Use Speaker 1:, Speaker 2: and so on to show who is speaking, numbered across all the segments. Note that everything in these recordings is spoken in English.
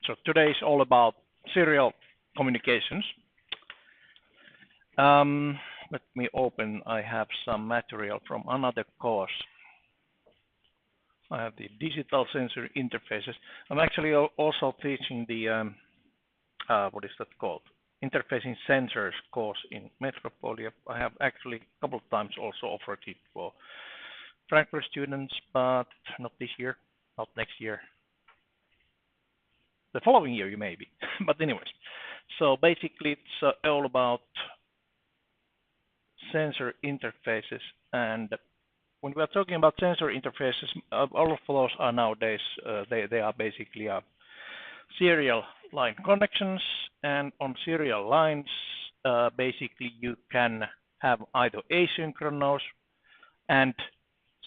Speaker 1: So today is all about serial communications. Let me open. I have some material from another course. I have the digital sensor interfaces. I'm actually also teaching the what is that called? Interfacing sensors course in Metropolia. I have actually a couple of times also offered it for Frankfurt students, but not this year, not next year. The following year, you may be. But anyways, so basically it's all about sensor interfaces. And when we are talking about sensor interfaces, all of those are nowadays, they are basically serial line connections. And on serial lines, basically you can have either asynchronous and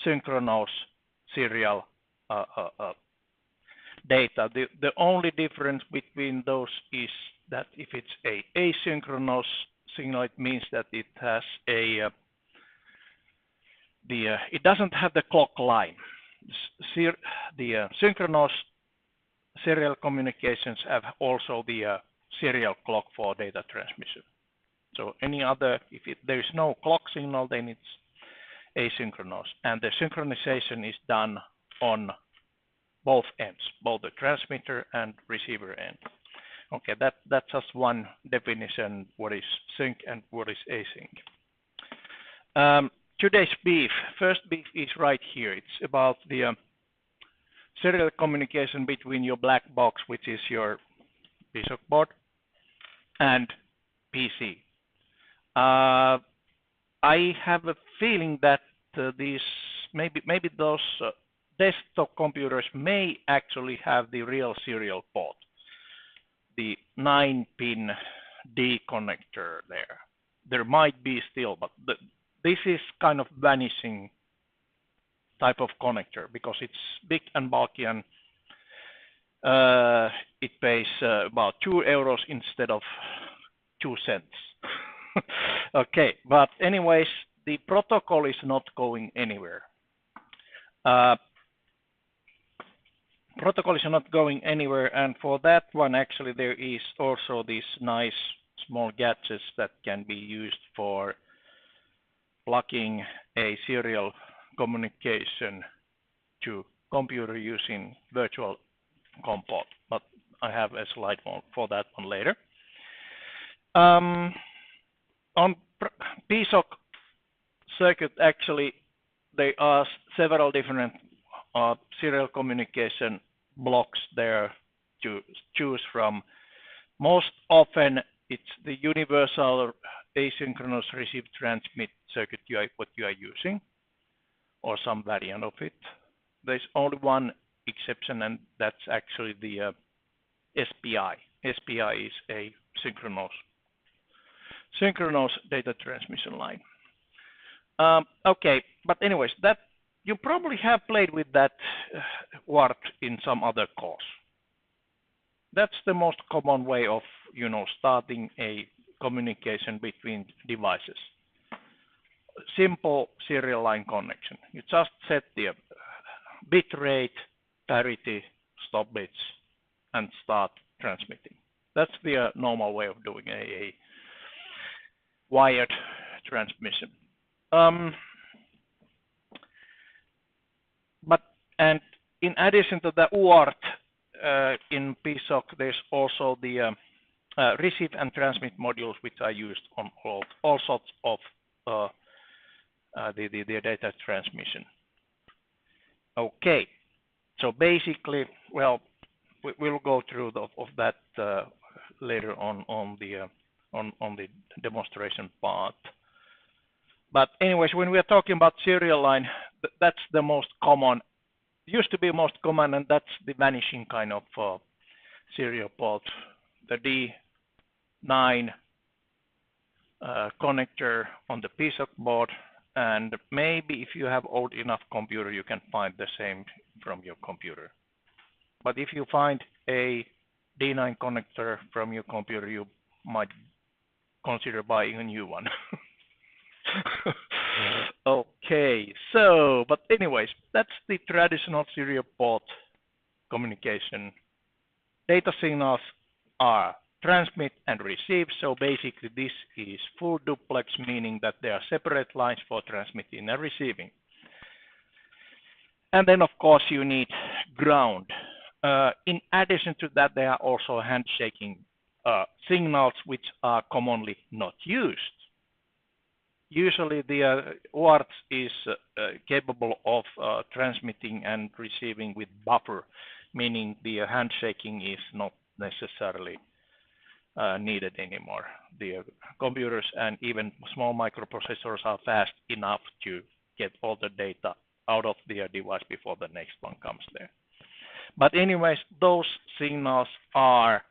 Speaker 1: synchronous serial data. The only difference between those is that if it's a asynchronous signal, it means that it has a it doesn't have the clock line. The synchronous serial communications have also the serial clock for data transmission. So any other, if there is no clock signal, then it's asynchronous, and the synchronization is done on both ends, both the transmitter and receiver end. Okay, that's just one definition, what is sync and what is async. Today's first beef is right here. It's about the serial communication between your black box, which is your PSoC board, and PC. I have a feeling that these maybe those desktop computers may actually have the real serial port, the 9-pin D connector there. There might be still, but this is kind of vanishing type of connector because it's big and bulky, and it pays about €2 instead of 2 cents. Okay, but anyways, the protocol is not going anywhere. Protocol is not going anywhere, and for that one, actually, there is also these nice small gadgets that can be used for plugging a serial communication to computer using virtual COM port. But I have a slide for that one later. On PSoC circuit, actually, there are several different serial communication blocks there to choose from. Most often, it's the universal asynchronous receive transmit circuit what you are using, or some variant of it. There's only one exception, and that's actually the SPI. SPI is a synchronous data transmission line. Okay, but anyways, that you probably have played with that word in some other course. That's the most common way of, starting a communication between devices. Simple serial line connection. You just set the bit rate, parity, stop bits, and start transmitting. That's the normal way of doing a wired transmission. And in addition to the UART in PSoC, there's also the receive and transmit modules, which are used on all sorts of the data transmission. Okay, so basically, well, we'll go through that later on the demonstration part. But anyways, when we are talking about serial line, that's the most common. Used to be most common, and that's the vanishing kind of serial port, the D9 connector on the PSoC board, and maybe if you have old enough computer, you can find the same from your computer. But if you find a D9 connector from your computer, you might consider buying a new one. Okay, so, but anyways, that's the traditional serial port communication data signals are transmit and receive. So basically this is full duplex, meaning that there are separate lines for transmitting and receiving. And then of course you need ground. In addition to that, there are also handshaking signals which are commonly not used. Usually the UART is capable of transmitting and receiving with buffer, meaning the handshaking is not necessarily needed anymore. The computers and even small microprocessors are fast enough to get all the data out of their device before the next one comes there. But anyways, those signals are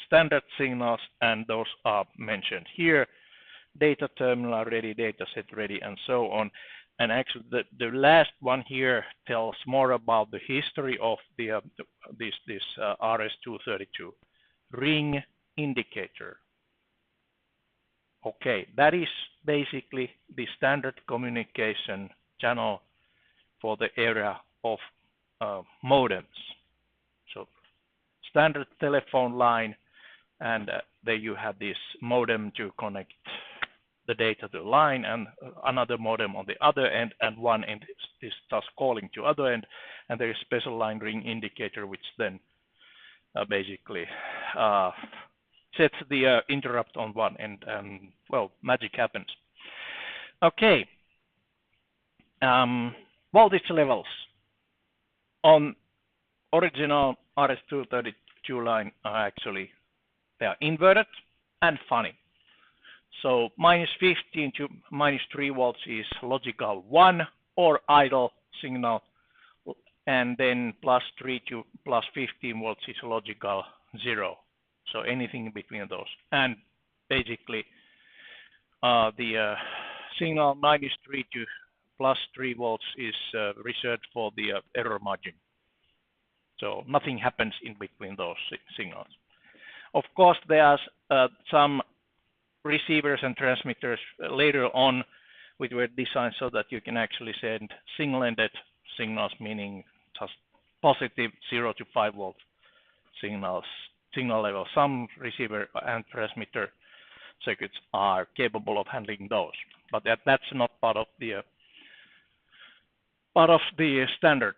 Speaker 1: standard signals, and those are mentioned here. Data terminal ready, data set ready, and so on. And actually, the last one here tells more about the history of the this RS-232 ring indicator. Okay, that is basically the standard communication channel for the area of modems. So standard telephone line, and there you have this modem to connect the data to the line, and another modem on the other end, and one end is thus calling to other end, and there is special line ring indicator which then basically sets the interrupt on one end, and well, magic happens. Okay, voltage levels on original RS-232 line are actually, they are inverted and funny. So -15 to -3 volts is logical 1 or idle signal, and then +3 to +15 volts is logical 0. So anything between those. And basically the signal -3 to +3 volts is reserved for the error margin. So nothing happens in between those signals. Of course, there are some receivers and transmitters later on which were designed so that you can actually send single-ended signals, meaning just positive 0 to 5 volt signal level. Some receiver and transmitter circuits are capable of handling those, but that's not part of the standard.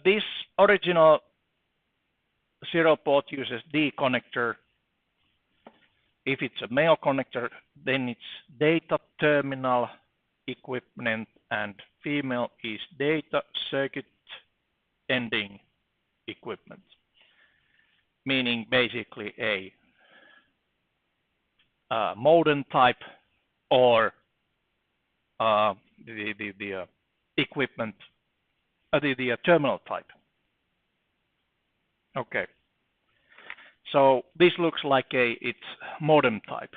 Speaker 1: This original 0 port uses D connector. If it's a male connector, then it's data terminal equipment, and female is data circuit ending equipment, meaning basically a modem type or the equipment, the terminal type. Okay. So this looks like it's modem type,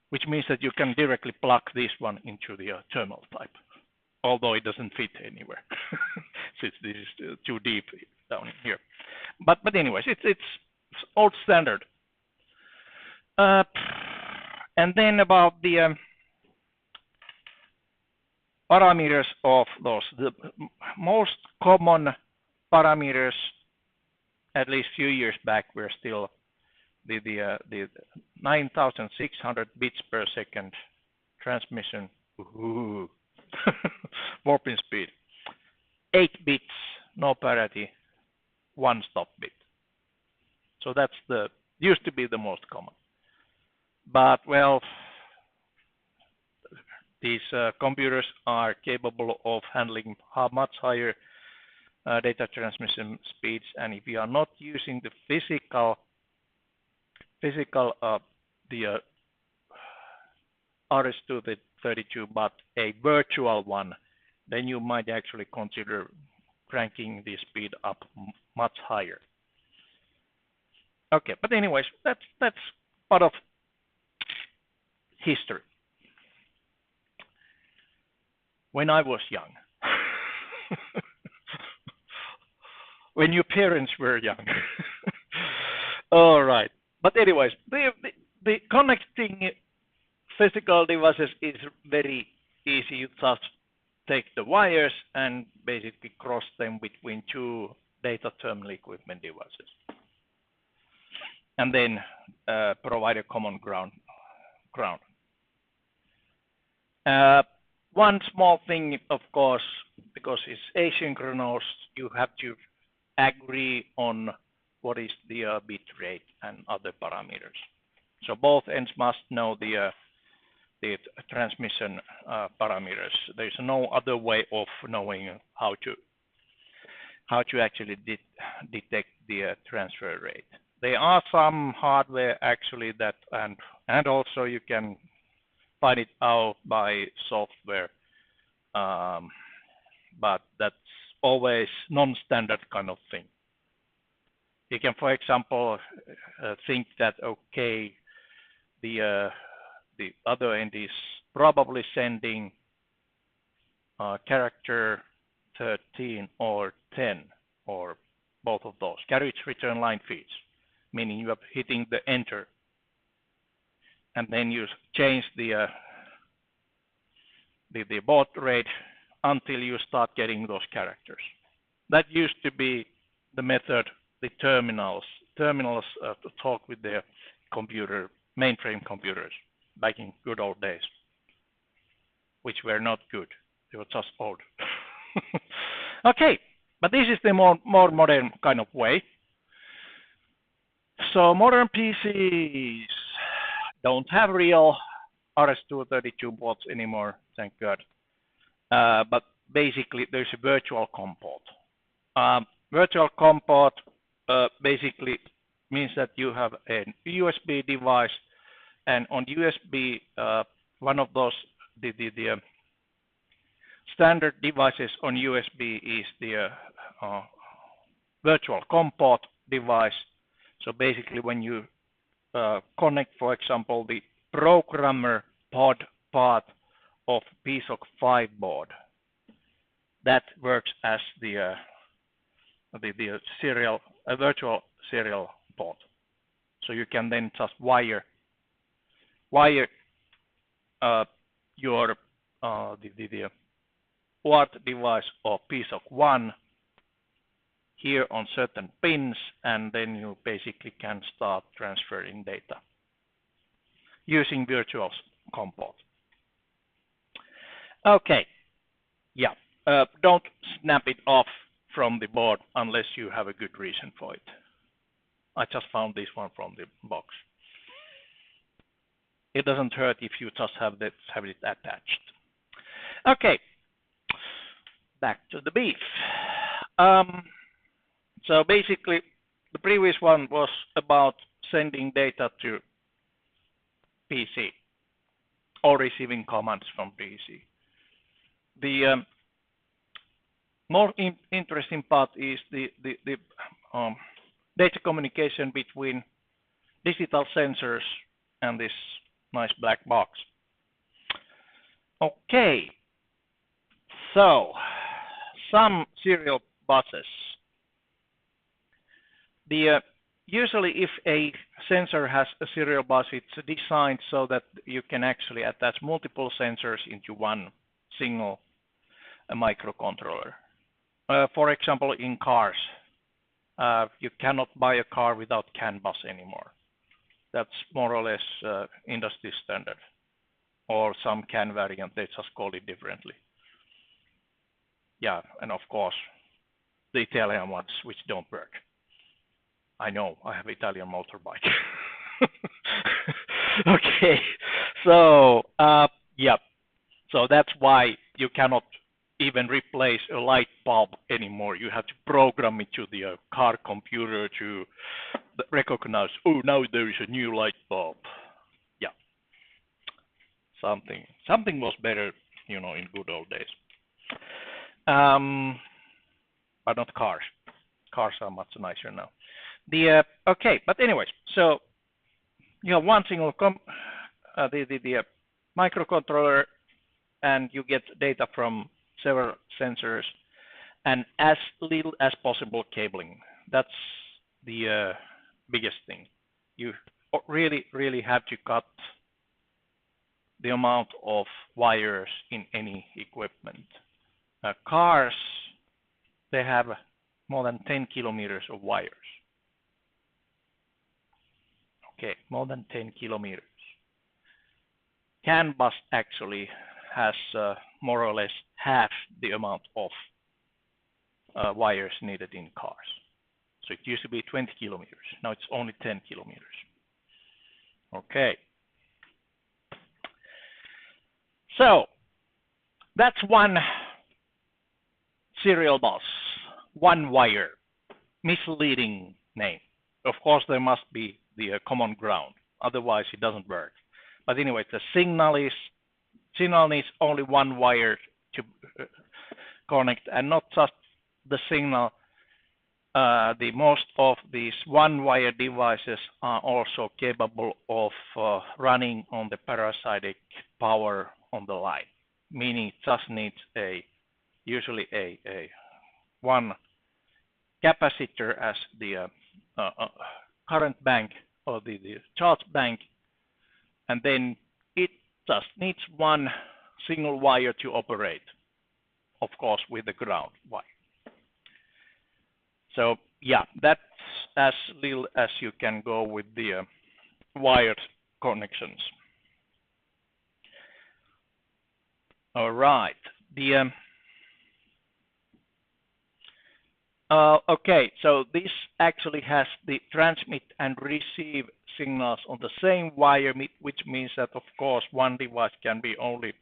Speaker 1: which means that you can directly plug this one into the terminal type, although it doesn't fit anywhere since this is too deep down in here. But anyways, it's old standard. And then about the parameters of those, the most common parameters, at least few years back, were still the 9,600 bits per second transmission, warping speed, 8 bits, no parity, 1 stop bit. So that's used to be the most common. But well, these computers are capable of handling much higher data transmission speeds, and if you are not using the physical the RS-232 but a virtual one, then you might actually consider cranking the speed up much higher. Okay, but anyways, that's part of history. When I was young, when your parents were young. All right. But anyways, the connecting physical devices is very easy. You just take the wires and basically cross them between two data terminal equipment devices. And then provide a common ground. One small thing, of course, because it's asynchronous, you have to agree on what is the bit rate and other parameters. So both ends must know the transmission parameters. There's no other way of knowing how to actually detect the transfer rate. There are some hardware actually that, and also you can find it out by software, but that's always non-standard kind of thing. You can, for example, think that okay, the other end is probably sending character 13 or 10 or both of those carriage return line feeds, meaning you are hitting the enter, and then you change the baud rate until you start getting those characters. That used to be the method the terminals talk with their mainframe computers back in good old days, which were not good. They were just old. Okay, but this is the more modern kind of way. So modern PCs don't have real RS-232 ports anymore, thank God. But basically, there's a virtual COM port. Virtual COM port basically means that you have a USB device, and on USB, one of those the standard devices on USB is the virtual COM port device. So basically, when you connect, for example, the programmer pod part of PSoC 5 board, that works as the virtual serial port. So you can then just wire your the port device of PSoC 1 here on certain pins, and then you basically can start transferring data using virtual COM port. Okay, yeah, don't snap it off from the board unless you have a good reason for it. I just found this one from the box. It doesn't hurt if you just have it attached. Okay, back to the beef. So basically, the previous one was about sending data to PC or receiving commands from PC. The more interesting part is the data communication between digital sensors and this nice black box. Okay, so some serial buses. Usually if a sensor has a serial bus, it's designed so that you can actually attach multiple sensors into one single microcontroller. For example, in cars, you cannot buy a car without CAN bus anymore. That's more or less industry standard. Or some CAN variant, they just call it differently. Yeah, and of course, the Italian ones which don't work. I know, I have Italian motorbike. Okay, so yeah, so that's why you cannot even replace a light bulb anymore. You have to program it to the car computer to recognize, oh, now there is a new light bulb. Yeah, something was better, you know, in good old days. But not cars. Cars are much nicer now. Okay, but anyways, so you have one single the microcontroller, and you get data from several sensors, and as little as possible cabling. That's the biggest thing. You really have to cut the amount of wires in any equipment. Cars, they have more than 10 kilometers of wires. Okay, more than 10 kilometers. CAN bus actually has more or less half the amount of wires needed in cars. So it used to be 20 kilometers. Now it's only 10 kilometers. Okay. So that's one serial bus, one wire, misleading name. Of course, there must be the common ground. Otherwise, it doesn't work. But anyway, the signal needs only one wire to connect, and not just the signal. The most of these one-wire devices are also capable of running on the parasitic power on the line, meaning it just needs usually a one capacitor as the current bank or the charge bank, and then it just needs one single wire to operate, of course, with the ground wire. So yeah, that's as little as you can go with the wired connections. All right. Okay, so this actually has the transmit and receive signals on the same wire, which means that, of course, one device can be only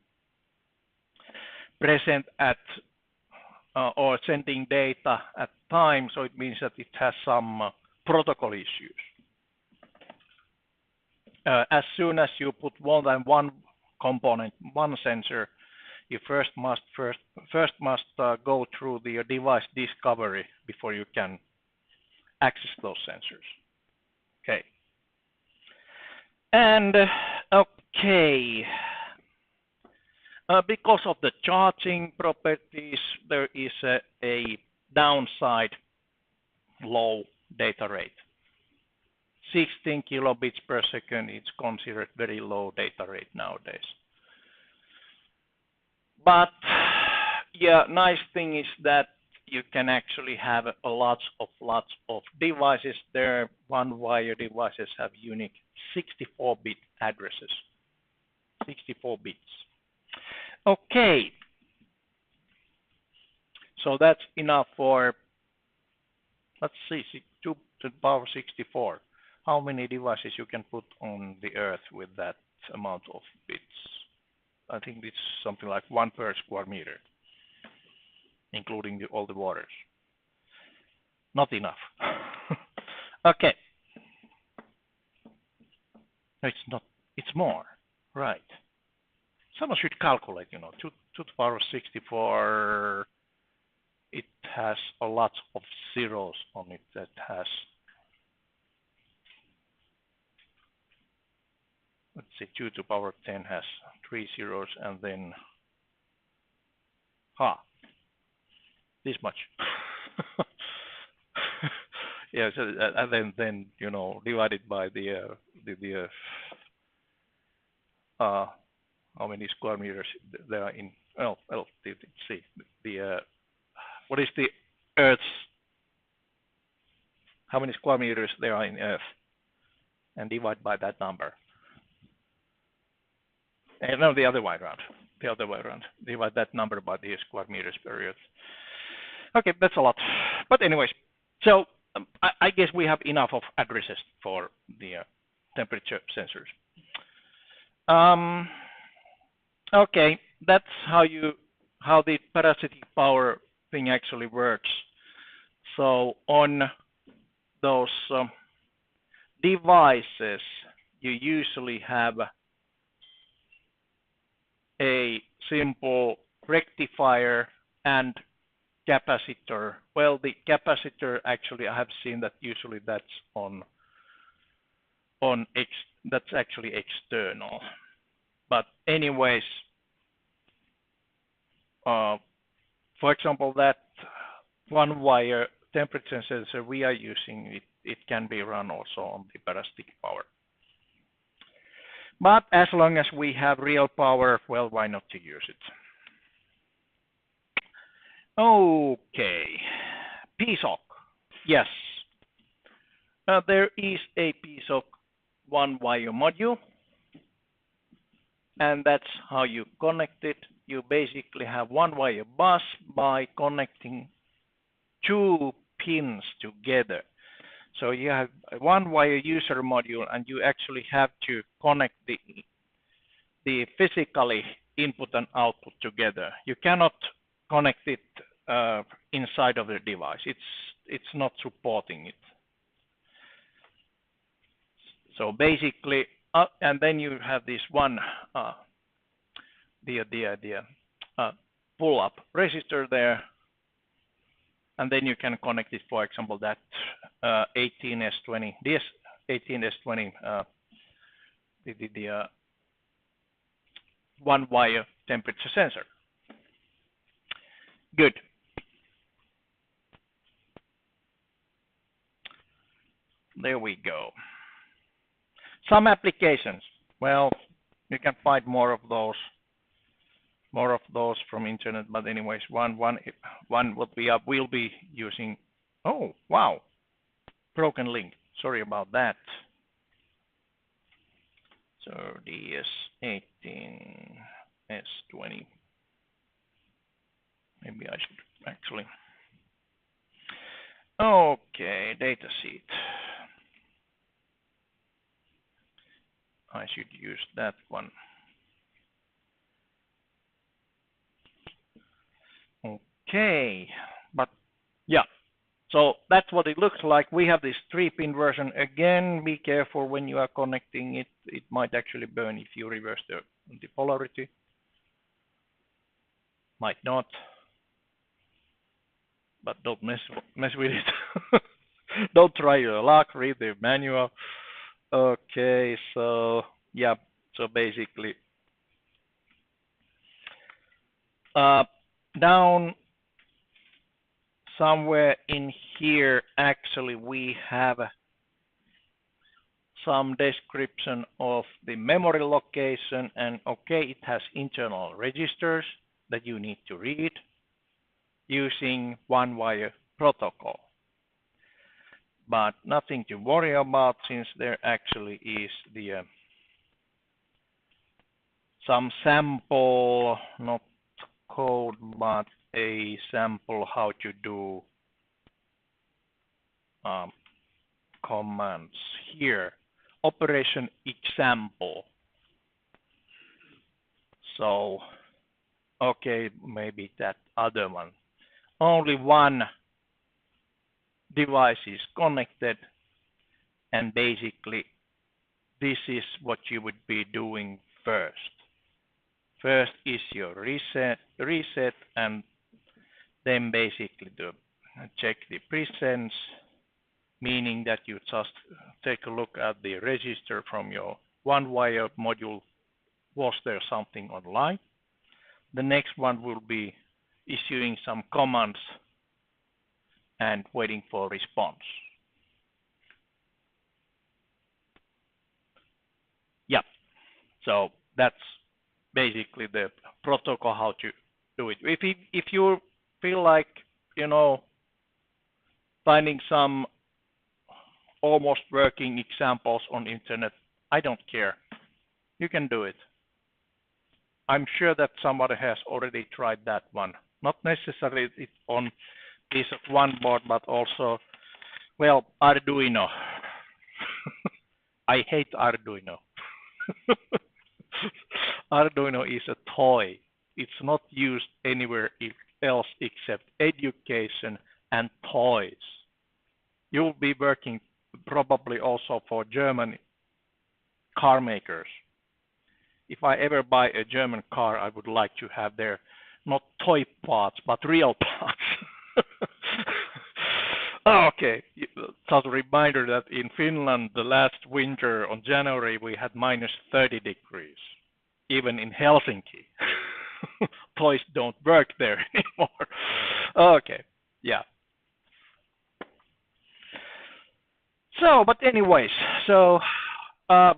Speaker 1: present at or sending data at time, so it means that it has some protocol issues. As soon as you put more than one component, one sensor, you first must go through the device discovery before you can access those sensors. Okay. And okay. Because of the charging properties, there is a downside low data rate. 16 kilobits per second is considered very low data rate nowadays. But yeah, nice thing is that you can actually have lots of devices there. One-wire devices have unique 64-bit addresses. 64 bits. Okay, so that's enough for, let's see, 2 to the power 64. How many devices you can put on the Earth with that amount of bits? I think it's something like 1 per square meter, including all the waters. Not enough. Okay. No, it's not. It's more, right? Someone should calculate, 2 to the power 64, it has a lot of zeros on it. That has, let's see, 2 to the power 10 has 3 zeros, and then, this much. Yeah, so, and then divided by the how many square meters there are in, let's see, what is the Earth's, how many square meters there are in Earth, and divide by that number. And no, the other way around. Divide that number by the square meters per Earth. Okay, that's a lot. But anyways, so I guess we have enough of addresses for the temperature sensors. Okay, that's how the parasitic power thing actually works. So on those devices, you usually have a simple rectifier and capacitor. Well, the capacitor actually I have seen that usually that's that's actually external. But anyways, for example, that one wire temperature sensor we are using, it can be run also on the parasitic power. But as long as we have real power, well, why not to use it? Okay. PSoC. Yes. There is a PSoC one-wire module, and that's how you connect it. You basically have one-wire bus by connecting two pins together. So you have a one-wire user module, and you actually have to connect the physically input and output together. You cannot connect it inside of the device. It's not supporting it. So basically, and then you have this one pull-up resistor there, and then you can connect it, for example, that 18S20, this 18S20, the one-wire temperature sensor. Good. There we go. Some applications. Well, you can find more of those from internet. But anyways, one what we will be using. Oh wow, broken link. Sorry about that. So DS18S20. Maybe I should actually. Okay, datasheet. I should use that one. Okay, but yeah, so that's what it looks like. We have this 3-pin version. Again, be careful when you are connecting it. It might actually burn if you reverse the polarity. Might not, but don't mess with it. Don't try your luck. Read the manual. Okay, so yeah, so basically down somewhere in here, actually, we have some description of the memory location, and okay, it has internal registers that you need to read using one-wire protocol. But nothing to worry about, since there actually is the some sample, not code, but a sample how to do commands here. Operation example. So, okay, maybe that other one. Only one device is connected, and basically this is what you would be doing first. First is your reset, and then basically to check the presence, meaning that you just take a look at the register from your one-wire module. Was there something online? The next one will be issuing some commands and waiting for response. Yeah, so that's basically the protocol how to do it. If you feel like, you know, finding some almost working examples on internet, I don't care. You can do it. I'm sure that somebody has already tried that one. Not necessarily it on piece of one board, but also, well, Arduino. I hate Arduino. Arduino is a toy. It's not used anywhere else except education and toys. You'll be working probably also for German car makers. If I ever buy a German car, I would like to have their not toy parts, but real parts. Okay, just a reminder that in Finland, the last winter on January, we had minus 30 degrees, even in Helsinki. Toys don't work there anymore. Okay, yeah. So, but anyways, so that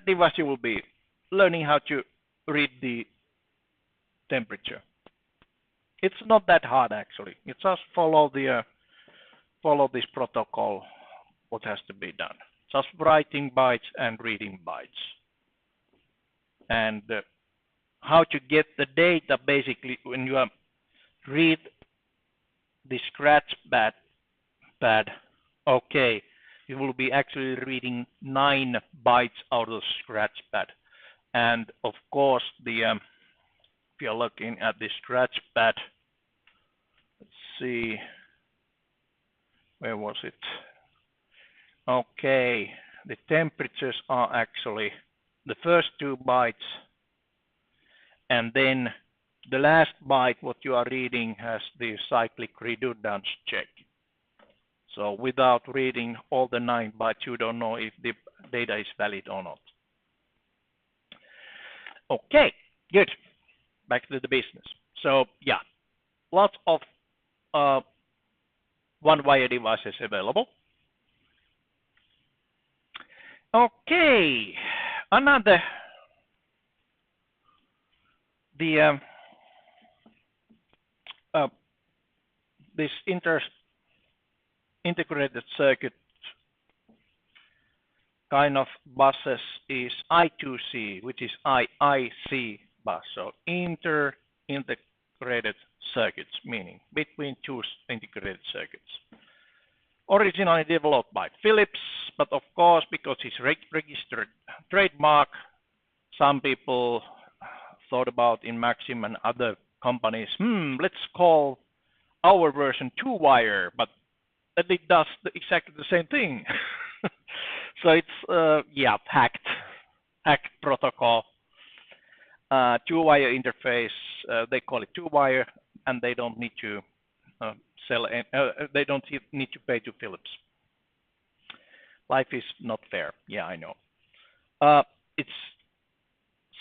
Speaker 1: device you will be learning how to read the temperature. It's not that hard actually. You just follow this protocol. What has to be done? Just writing bytes and reading bytes. And how to get the data, basically, when you read the scratch pad, okay, you will be actually reading 9 bytes out of the scratch pad. And of course, if you're looking at the scratch pad, let's see, where was it? Okay, the temperatures are actually the first 2 bytes, and then the last byte what you are reading has the cyclic redundance check. So without reading all the 9 bytes, you don't know if the data is valid or not. Okay, good. Back to the business. So yeah, lots of one-wire devices available. Okay, another this integrated circuit kind of buses is I2C, which is IIC bus, so integrated circuits, meaning between 2 integrated circuits. Originally developed by Philips, but of course, because it's registered trademark, some people thought about in Maxim and other companies, let's call our version 2-wire, but it does exactly the same thing. So it's hacked protocol. 2-wire interface, they call it 2-wire, and they don't need to they don't need to pay to Philips. Life is not fair. Yeah, I know. It's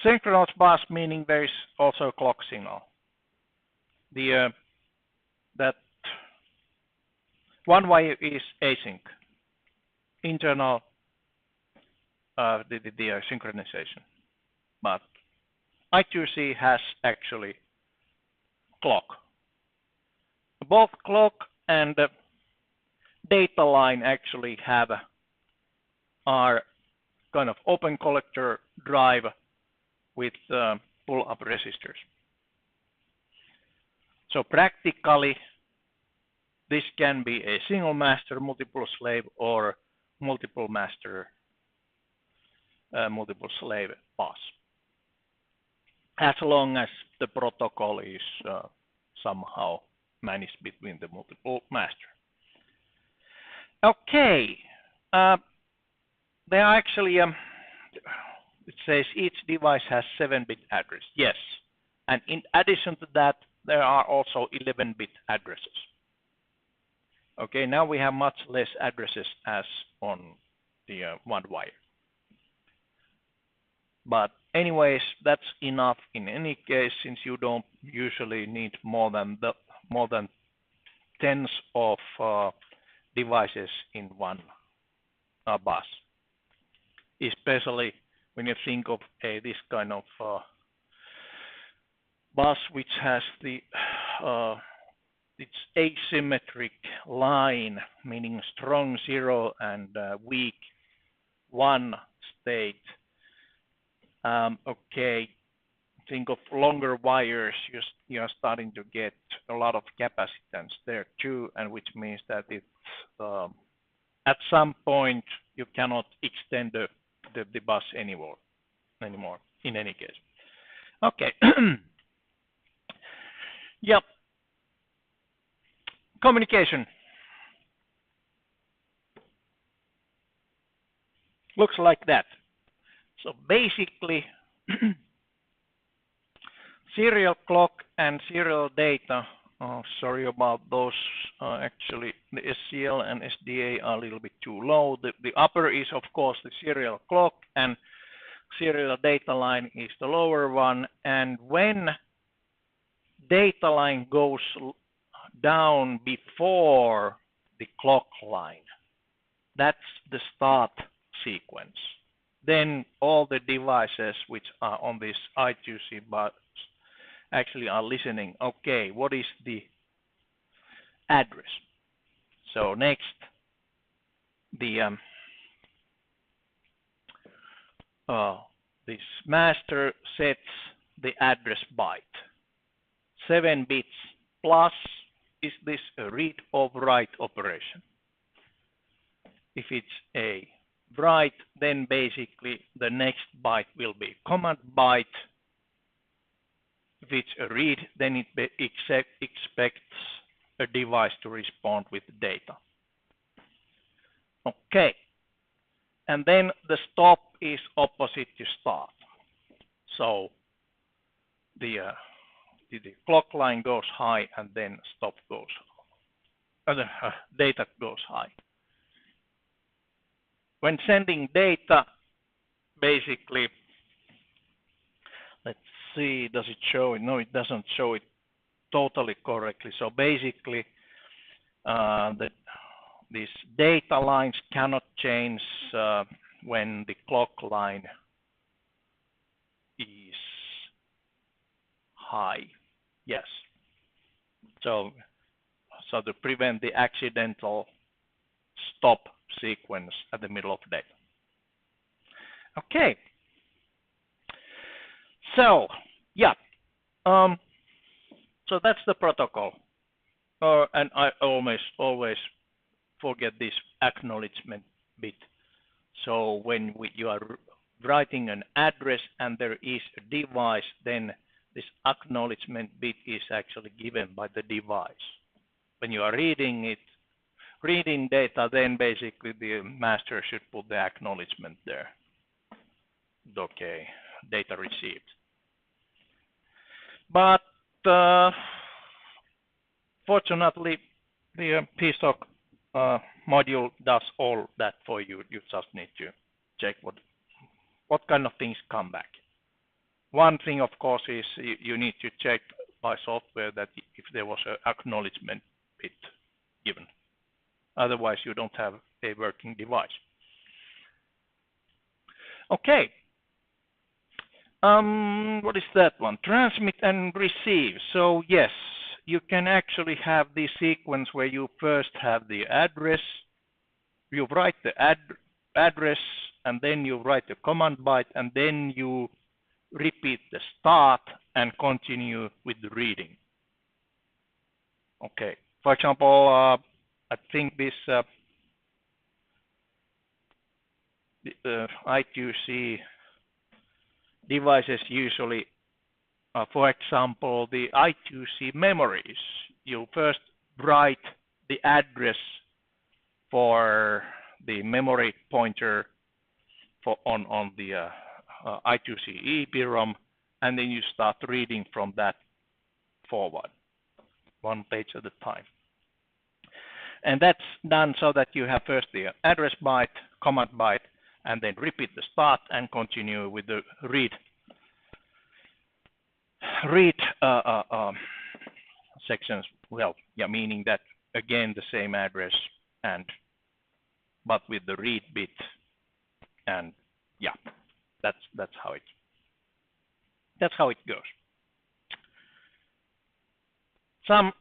Speaker 1: synchronous bus, meaning there is also a clock signal. That one wire is async, internal the synchronization, but I2C has actually clock. Both clock and data line actually are kind of open collector drive with pull-up resistors. So practically, this can be a single master, multiple slave, or multiple master, multiple slave bus, as long as the protocol is somehow managed between the multiple master. Okay, there are actually, it says each device has 7-bit address. Yes, and in addition to that, there are also 11-bit addresses. Okay, now we have much less addresses as on the one wire. But anyways, that's enough in any case, since you don't usually need more than tens of devices in one bus, especially when you think of this kind of bus which has the its asymmetric line, meaning strong 0 and weak 1 state. Okay, think of longer wires, you're starting to get a lot of capacitance there too, and which means that it's at some point you cannot extend the bus anymore in any case. Okay. Yep. Communication. Looks like that. So basically, serial clock and serial data, sorry about those, actually the SCL and SDA are a little bit too low. The upper is of course the serial clock, and serial data line is the lower one, and when data line goes down before the clock line, that's the start sequence. Then all the devices which are on this I2C bus actually are listening. Okay, what is the address? So next, the this master sets the address byte. 7 bits plus, is this a read or write operation? If it's a write, then basically the next byte will be command byte. If it's a read, then it expects a device to respond with data. Okay. And then the stop is opposite to start. So the clock line goes high and then stop goes, data goes high. When sending data, basically, let's see, does it show it? No, it doesn't show it totally correctly. So basically, these data lines cannot change when the clock line is high. Yes. So to prevent the accidental stop sequence at the middle of data. Okay. So yeah. So that's the protocol. And I always forget this acknowledgement bit. So when you are writing an address and there is a device, then this acknowledgement bit is actually given by the device. When you are reading data, then basically the master should put the acknowledgement there. Okay, data received. But fortunately, the PSoC module does all that for you. You just need to check what kind of things come back. One thing, of course, is you need to check by software that if there was an acknowledgement bit given. Otherwise, you don't have a working device. Okay. What is that one? Transmit and receive. So yes, you can actually have the sequence where you first have the address, you write the address, and then you write the command byte, and then you repeat the start and continue with the reading. Okay. For example, I think this I2C devices usually, for example, the I2C memories, you first write the address for the memory pointer on the I2C EEPROM, and then you start reading from that forward, one page at a time. And that's done so that you have first the address byte, command byte, and then repeat the start and continue with the read sections. Well, yeah, meaning that again the same address but with the read bit, and yeah, that's how it goes. Some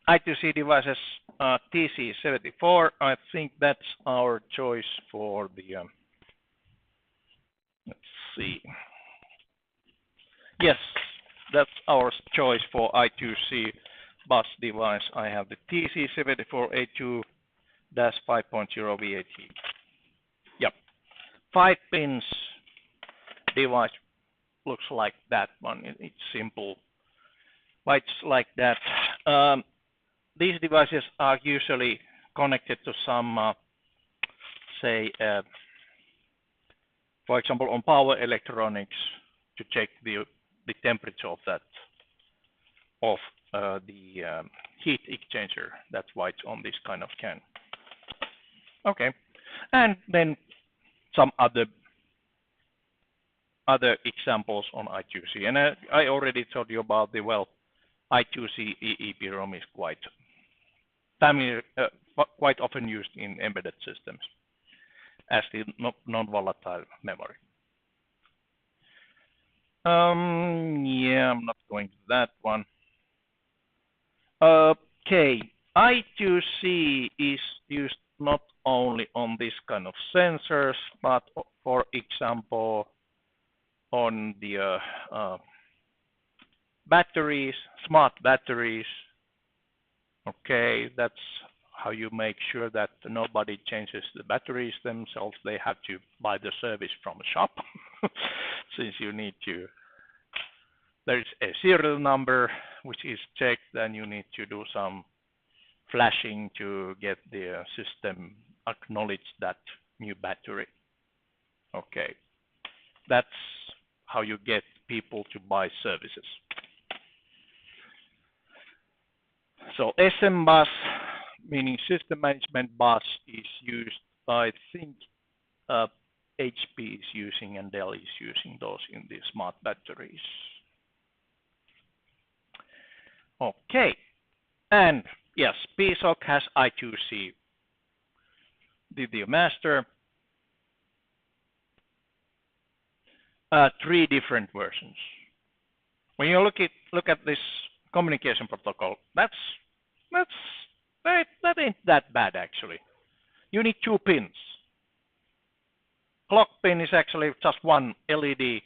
Speaker 1: I2C devices are TC74. I think that's our choice for the. Let's see. Yes, that's our choice for I2C bus device. I have the TC74A2-5.0 VAT. Yep, 5 pins device looks like that one. It's simple. Why it's like that? These devices are usually connected to some, say, for example, on power electronics to check the temperature of that the heat exchanger. That's why it's on this kind of can. Okay, and then some other examples on I2C. And I already told you about the I2C EEPROM is quite familiar, quite often used in embedded systems as the non-volatile memory. Yeah, I'm not going to that one. Okay, I2C is used not only on this kind of sensors, but for example, on the batteries, smart batteries. Okay, that's how you make sure that nobody changes the batteries themselves. They have to buy the service from a shop, since you need to. There is a serial number which is checked, then you need to do some flashing to get the system acknowledge that new battery. Okay, that's how you get people to buy services. So SM bus, meaning system management bus, is used, I think HP is using and Dell is using those in the smart batteries. Okay, and yes, PSoC has I2C, the master, 3 different versions. When you look at this communication protocol, that ain't that bad actually. You need 2 pins. Clock pin is actually just one LED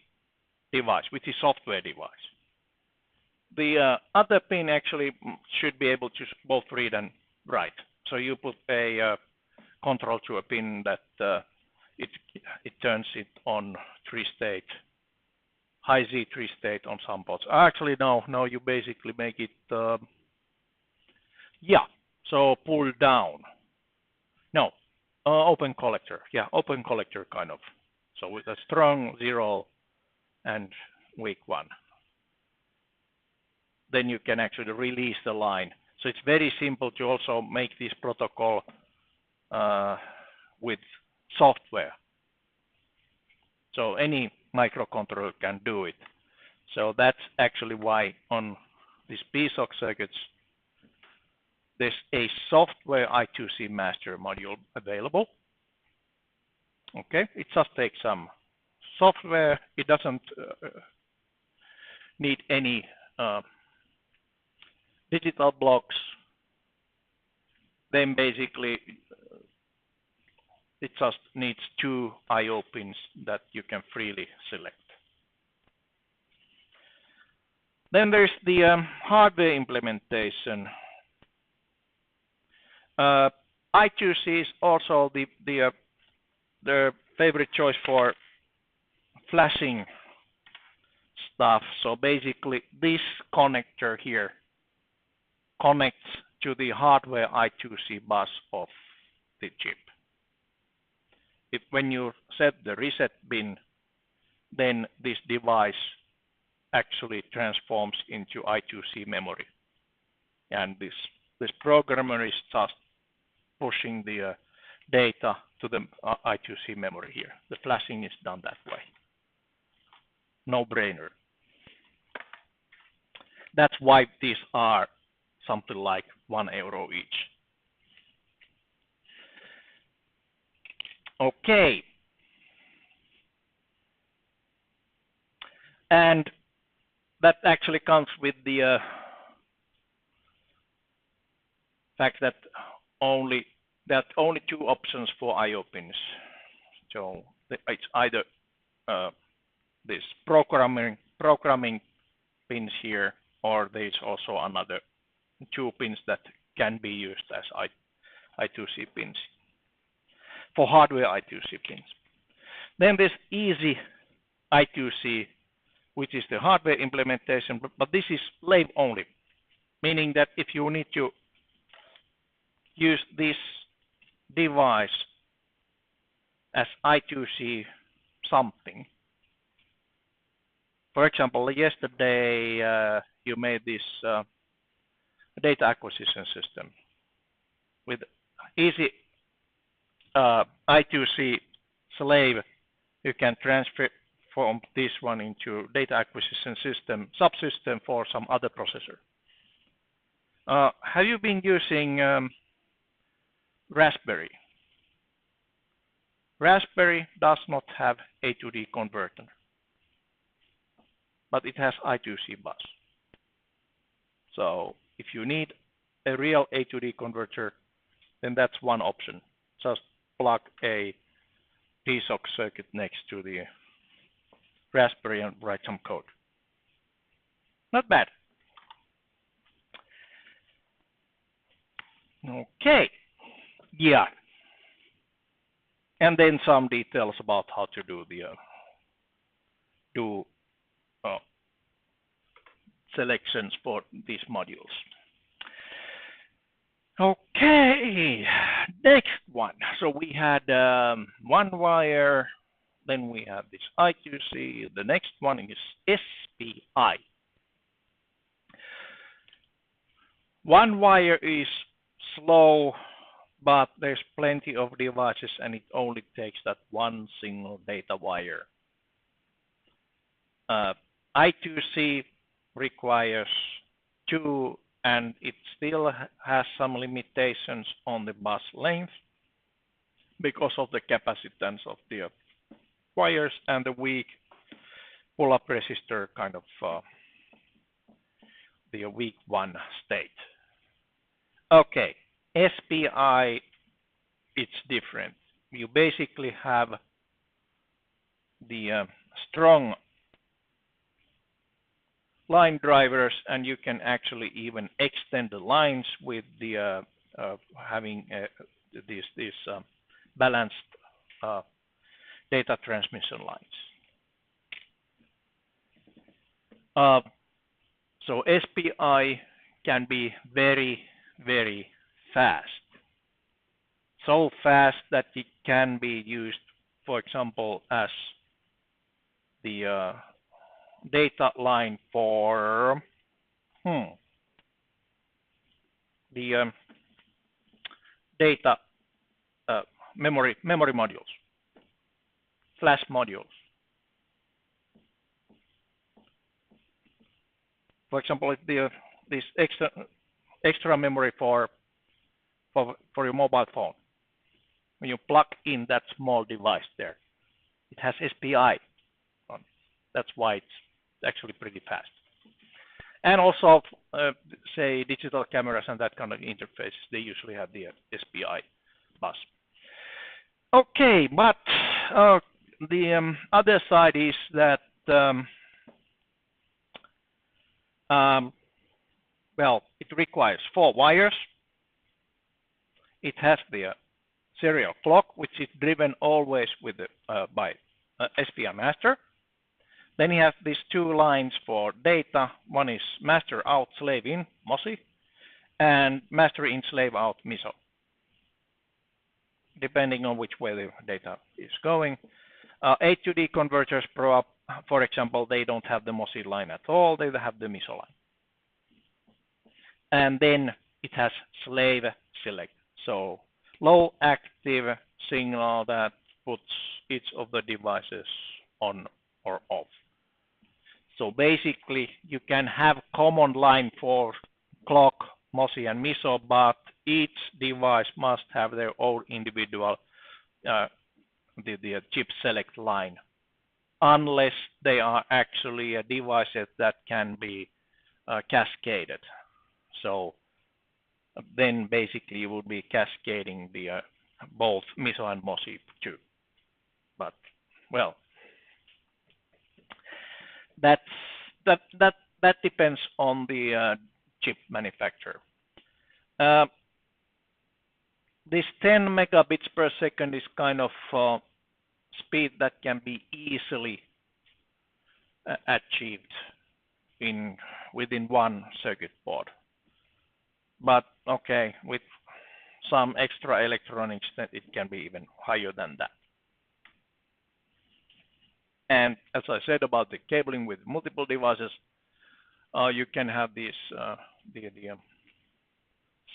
Speaker 1: device, which is software device. The other pin actually should be able to both read and write. So you put a control to a pin that it turns it on 3-state, high Z 3-state on some ports. Actually, no, you basically make it, yeah, so pull down. No, open collector, yeah, open collector kind of. So with a strong 0 and weak 1. Then you can actually release the line. So it's very simple to also make this protocol with software. So any microcontroller can do it. So that's actually why on these PSoC circuits, there's a software I2C master module available. Okay, it just takes some software. It doesn't need any digital blocks. Then basically it just needs 2 I/O pins that you can freely select. Then there's the hardware implementation. I2C is also the favorite choice for flashing stuff. So basically this connector here connects to the hardware I2C bus of the chip. When you set the reset bin, then this device actually transforms into I2C memory. And this programmer is just pushing the data to the I2C memory here. The flashing is done that way. No brainer. That's why these are something like €1 each. Okay. And that actually comes with the fact that there are only 2 options for I/O pins. So it's either this programming pins here, or there's also another 2 pins that can be used as I2C pins for hardware I2C pins. Then there's easy I2C, which is the hardware implementation, but this is slave only, meaning that if you need to use this device as I2C something. For example, yesterday you made this data acquisition system with easy I2C slave. You can transform this one into data acquisition system subsystem for some other processor. Have you been using Raspberry? Raspberry does not have A to D converter. but it has I2C bus. So if you need a real A to D converter, then that's one option. Just plug a PSoC circuit next to the Raspberry and write some code. Not bad. Okay. Yeah. And then some details about how to do the selections for these modules. Okay, next one. So we had one wire, then we have this I2C. The next one is SPI. One wire is slow, but there's plenty of devices and it only takes that one single data wire. I2C requires two, and it still has some limitations on the bus length because of the capacitance of the wires and the weak pull-up resistor kind of the weak one state. Okay, SPI, it's different. You basically have the strong line drivers, and you can actually even extend the lines with the having these balanced data transmission lines. So SPI can be very, very fast. So fast that it can be used, for example, as the data line for the data memory modules, flash modules. For example, if this extra memory for your mobile phone, when you plug in that small device there, it has SPI on. That's why it's actually pretty fast. And also, say digital cameras and that kind of interfaces, they usually have the SPI bus. Okay, but the other side is that well, it requires 4 wires. It has the serial clock, which is driven always with by SPI master. Then you have these 2 lines for data. One is master out, slave in, MOSI, and master in, slave out, MISO, depending on which way the data is going. A to D converters, for example, they don't have the MOSI line at all. They have the MISO line. And then it has slave select. So low active signal that puts each of the devices on or off. So basically, you can have common line for clock, MOSI, and MISO, but each device must have their own individual the chip select line, unless they are actually devices that can be cascaded. So then basically you will be cascading the both MISO and MOSI too. But well, that depends on the chip manufacturer. This 10 megabits per second is kind of speed that can be easily achieved within one circuit board. But okay, with some extra electronics, that it can be even higher than that. And as I said about the cabling with multiple devices, you can have these the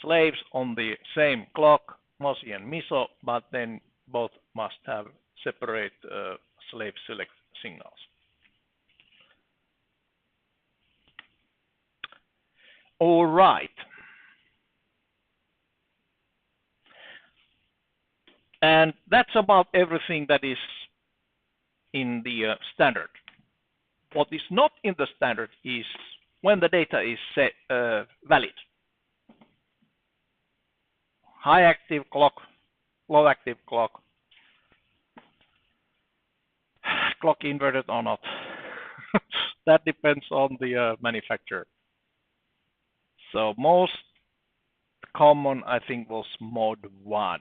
Speaker 1: slaves on the same clock, MOSI and MISO, but then both must have separate slave select signals. All right. And that's about everything that is in the standard. What is not in the standard is when the data is set, valid. High active clock, low active clock, clock inverted or not. That depends on the manufacturer. So most common, I think, was mode 1.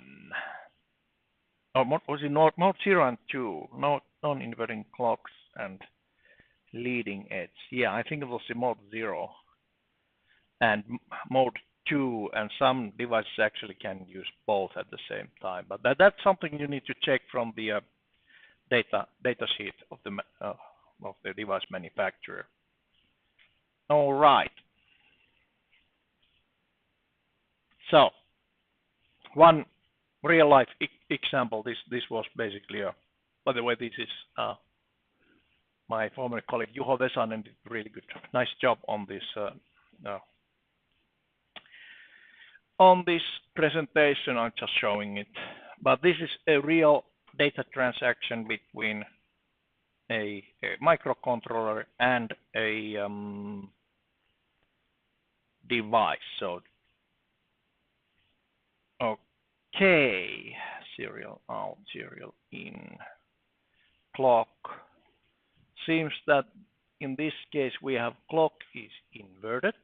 Speaker 1: Or was it mode 0 and 2? Non-inverting clocks and leading edge. Yeah, I think it was the mode 0 and mode 2, and some devices actually can use both at the same time. But that's something you need to check from the data sheet of the device manufacturer. All right. So one real life example. This was basically by the way, this is my former colleague Juho Vesanen did really good, nice job on this presentation. I'm just showing it, but this is a real data transaction between a microcontroller and a device. So, okay, serial out, serial in, clock. Seems that in this case we have clock is inverted.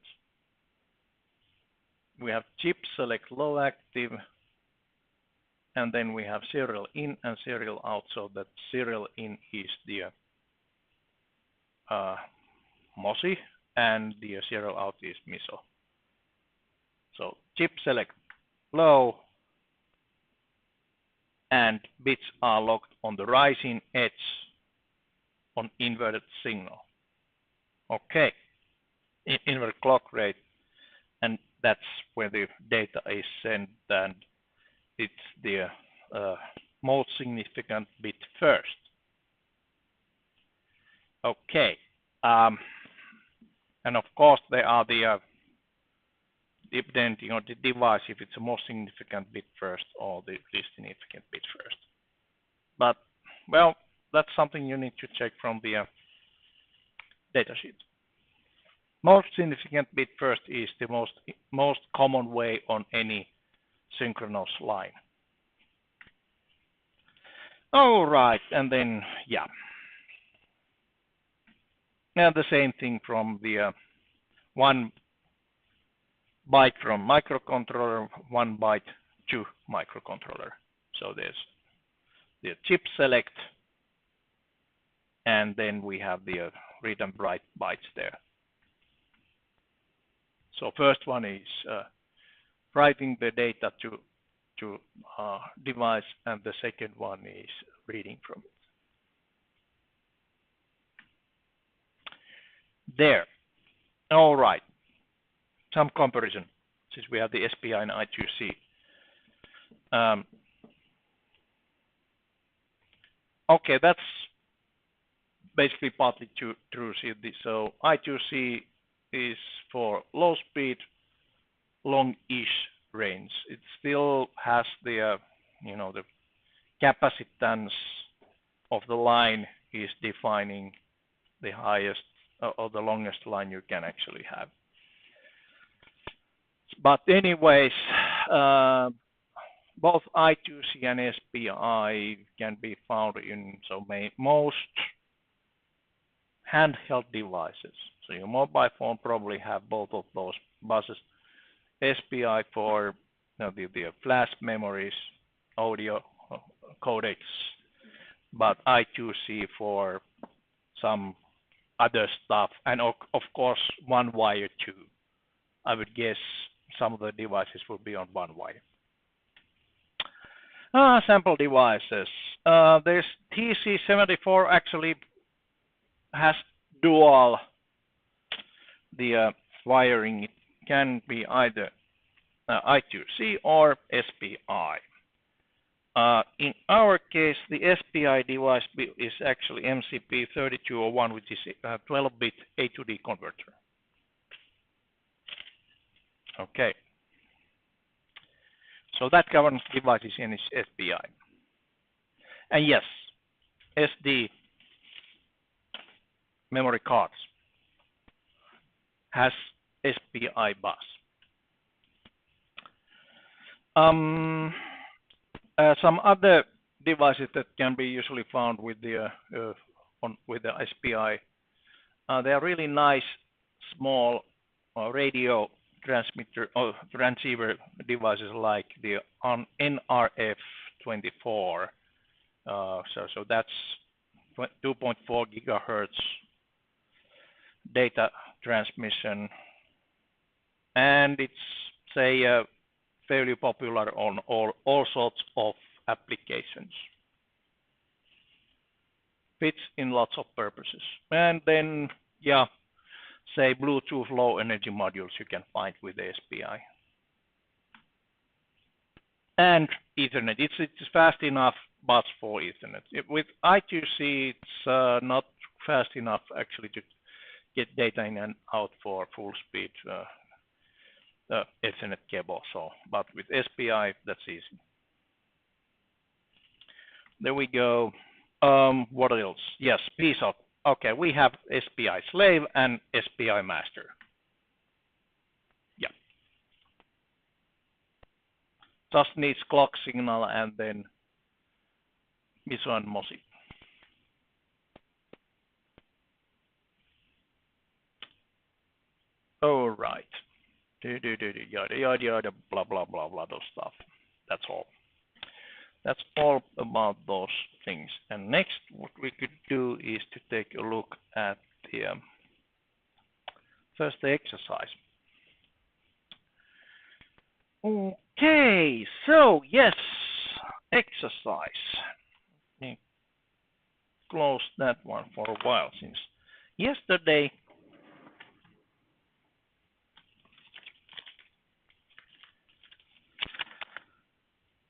Speaker 1: We have chip select low active, and then we have serial in and serial out, so that serial in is the MOSI and the serial out is MISO. So chip select low and bits are locked on the rising edge on inverted signal. Okay, inverted clock rate, and that's where the data is sent, and it's the most significant bit first. Okay, and of course there are the depending on the device if it's a more significant bit first or the least significant bit first. But well, that's something you need to check from the datasheet. Most significant bit first is the most common way on any synchronous line. All right, and then yeah, and the same thing from the 1 byte from microcontroller, 1 byte to microcontroller. So there's the chip select, and then we have the read and write bytes there. So first one is writing the data to device, and the second one is reading from it. There. All right. Some comparison, since we have the SPI and I2C. Okay, that's basically partly true. So I2C is for low speed, long-ish range. It still has the the capacitance of the line is defining the highest or the longest line you can actually have. But anyways, both I2C and SPI can be found in most handheld devices. So your mobile phone probably have both of those buses. SPI for the flash memories, audio codecs, but I2C for some other stuff, and of course one wire too. I would guess some of the devices will be on one wire. Sample devices. There's TC74 actually has dual the wiring. It can be either I2C or SPI. In our case, the SPI device is actually MCP3201, which is a 12-bit A to D converter. Okay. So that governs devices in SPI. And yes, SD memory cards has SPI bus. Some other devices that can be usually found with the with the SPI. They are really nice small radio transmitter or transceiver devices like the NRF24. So that's 2.4 gigahertz data transmission, and it's say fairly popular on all sorts of applications. Fits in lots of purposes. And then, yeah, say Bluetooth low energy modules you can find with the SPI. And Ethernet. It's fast enough, but for Ethernet. With I2C, it's not fast enough actually to get data in and out for full speed Ethernet cable. So, but with SPI, that's easy. There we go. What else? Yes, PSoC. Okay, we have SPI slave and SPI master. Yeah. Just needs clock signal and then MISO and MOSI. All right. Yada yada blah blah blah blah those stuff. That's all. That's all about those things. And next, what we could do is to take a look at the first the exercise. Okay, so yes, exercise. Let me close that one for a while since yesterday.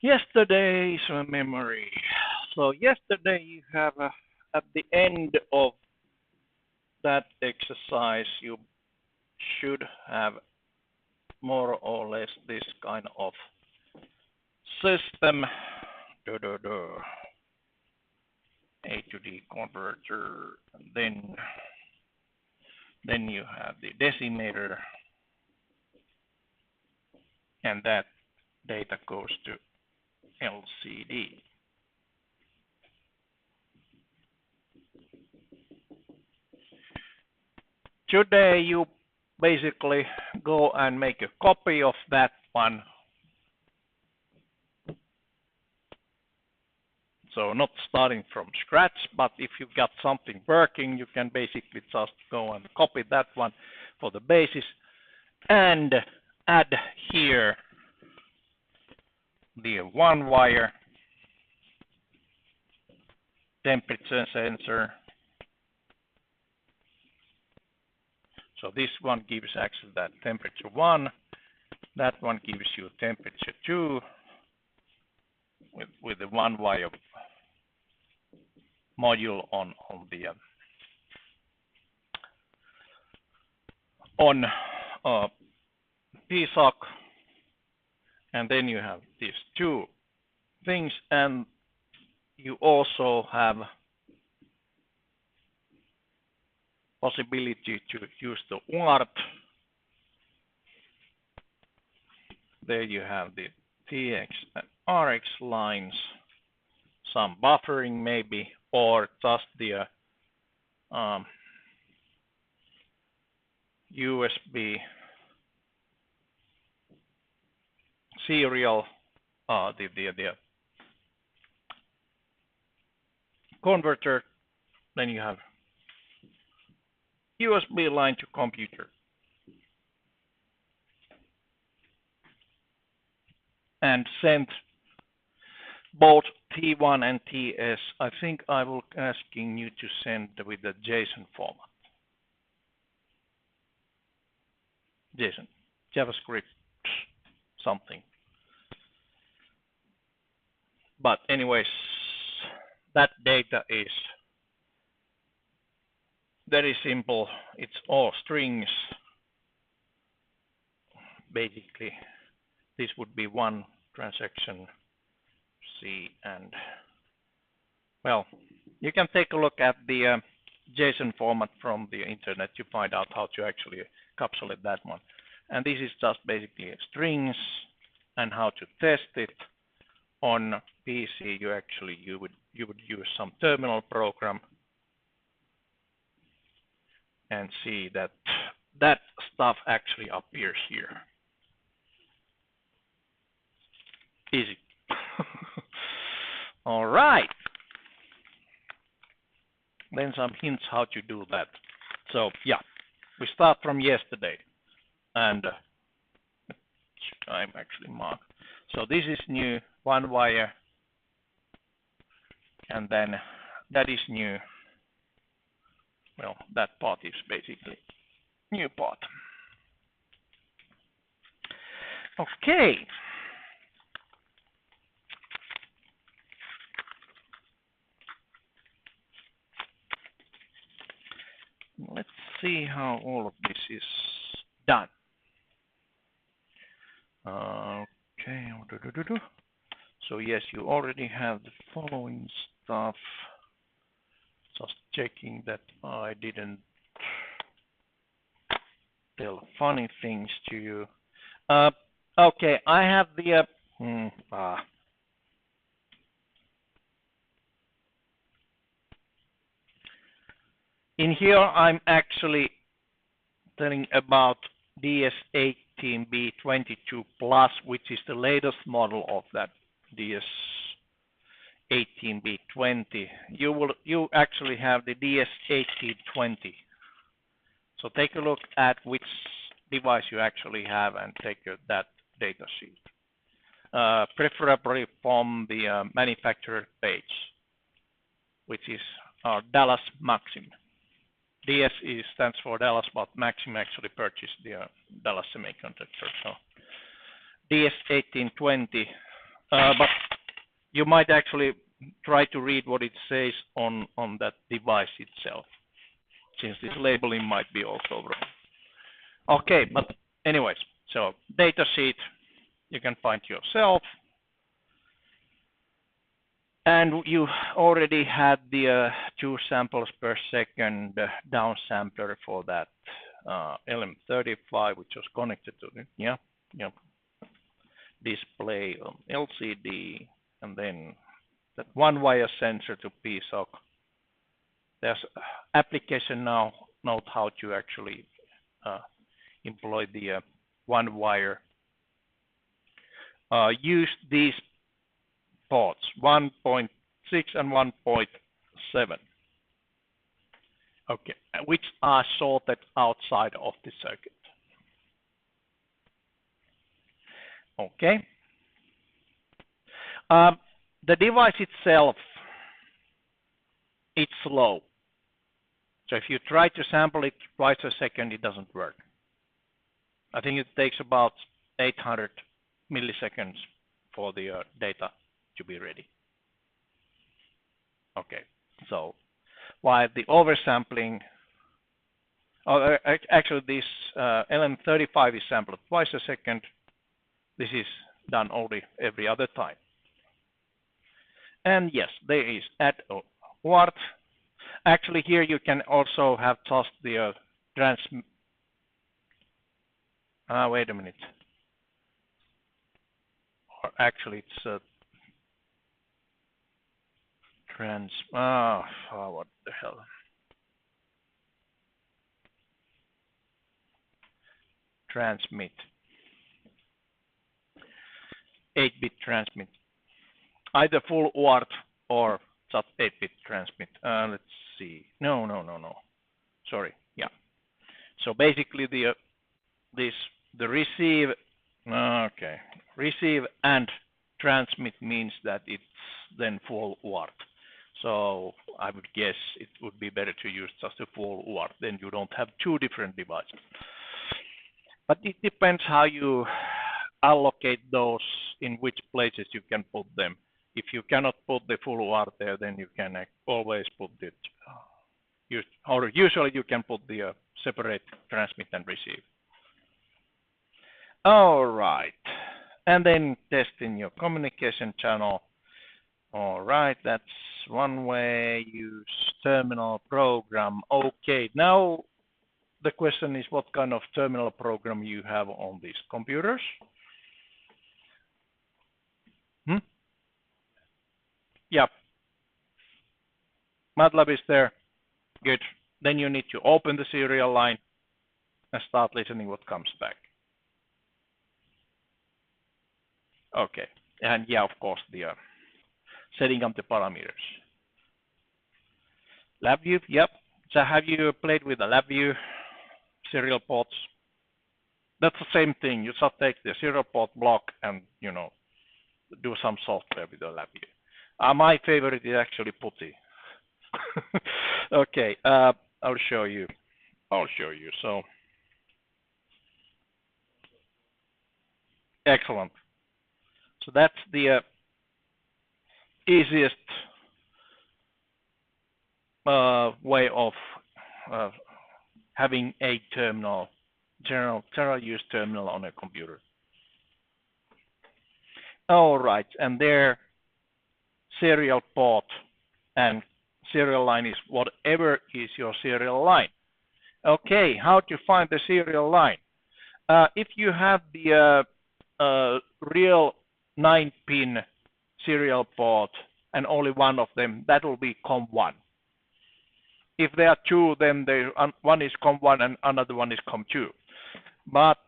Speaker 1: Yesterday's memory. So yesterday you have at the end of that exercise you should have more or less this kind of system. A to D converter. And then you have the decimator, and that data goes to LCD. Today you basically go and make a copy of that one. So not starting from scratch, but if you've got something working, you can basically just go and copy that one for the basis and add here the one wire temperature sensor. So this one gives actually that temperature 1, that one gives you temperature 2 with the one wire module on the PSoC, and then you have these two things, and you also have possibility to use the UART. There you have the TX and RX lines, some buffering maybe, or just the USB serial, the converter. Then you have USB line to computer. And send both T1 and TS. I think I will asking you to send with the JSON format. JSON, JavaScript, something. But anyways, that data is very simple. It's all strings. Basically, this would be one transaction C, and well, you can take a look at the JSON format from the internet to find out how to actually encapsulate that one. And this is just basically strings and how to test it. On PC, you would use some terminal program and see that that stuff actually appears here. Easy. All right. Then some hints how to do that. So yeah, we start from yesterday, and I'm actually marked. So this is new, one wire, and then that is new. Well, that part is basically new part. Okay. Let's see how all of this is done. Okay. So yes, you already have the following stuff. Just checking that I didn't tell funny things to you. Okay, I have the in here I'm actually telling about DS18B22 Plus, which is the latest model of that DS18B20. You actually have the DS1820. So take a look at which device you actually have and take that data sheet, preferably from the manufacturer page, which is our Dallas Maxim. DS stands for Dallas, but Maxim actually purchased the Dallas Semiconductor. So DS1820, but you might actually try to read what it says on that device itself, since this labeling might be also wrong. Okay, but anyways, so data sheet you can find yourself. And you already had the 2 samples per second downsampler for that LM35, which was connected to the display on LCD, and then that one wire sensor to PSoC. There's application now note how to actually employ the one wire. Use these ports 1.6 and 1.7. Okay, which are sorted outside of the circuit. Okay. The device itself, it's slow. So if you try to sample it twice a second, it doesn't work. I think it takes about 800 milliseconds for the data to be ready. Okay, so while the oversampling, actually this LM35 is sampled twice a second. This is done only every other time. And yes, there is add UART. Actually, here you can also have just the wait a minute. Or actually, it's what the hell? Transmit. 8-bit transmit. Either full UART or just 8-bit transmit. Let's see. No. Sorry. Yeah. So basically, the receive. Okay. Receive and transmit means that it's then full UART. So I would guess it would be better to use just a full UART. Then you don't have 2 different devices. But it depends how you allocate those, in which places you can put them. If you cannot put the full UART there, then you can always put it, or usually you can put the separate transmit and receive. All right, and then testing your communication channel. All right, that's one way. Use terminal program. Okay, now the question is what kind of terminal program you have on these computers. Yeah, MATLAB is there. Good. Then you need to open the serial line and start listening what comes back. Okay, and yeah, of course, the setting up the parameters. LabVIEW, yep. So have you played with the LabVIEW serial ports? That's the same thing. You just take the serial port block and, you know, do some software with the LabVIEW. My favorite is actually PuTTY. Okay, I'll show you. So, excellent. So that's the easiest way of having a terminal, general use terminal on a computer. All right, and their serial port and serial line is whatever is your serial line. Okay, how to find the serial line? If you have the real 9-pin serial port and only one of them, that will be COM1. If there are two, then one is COM1 and another one is COM2. But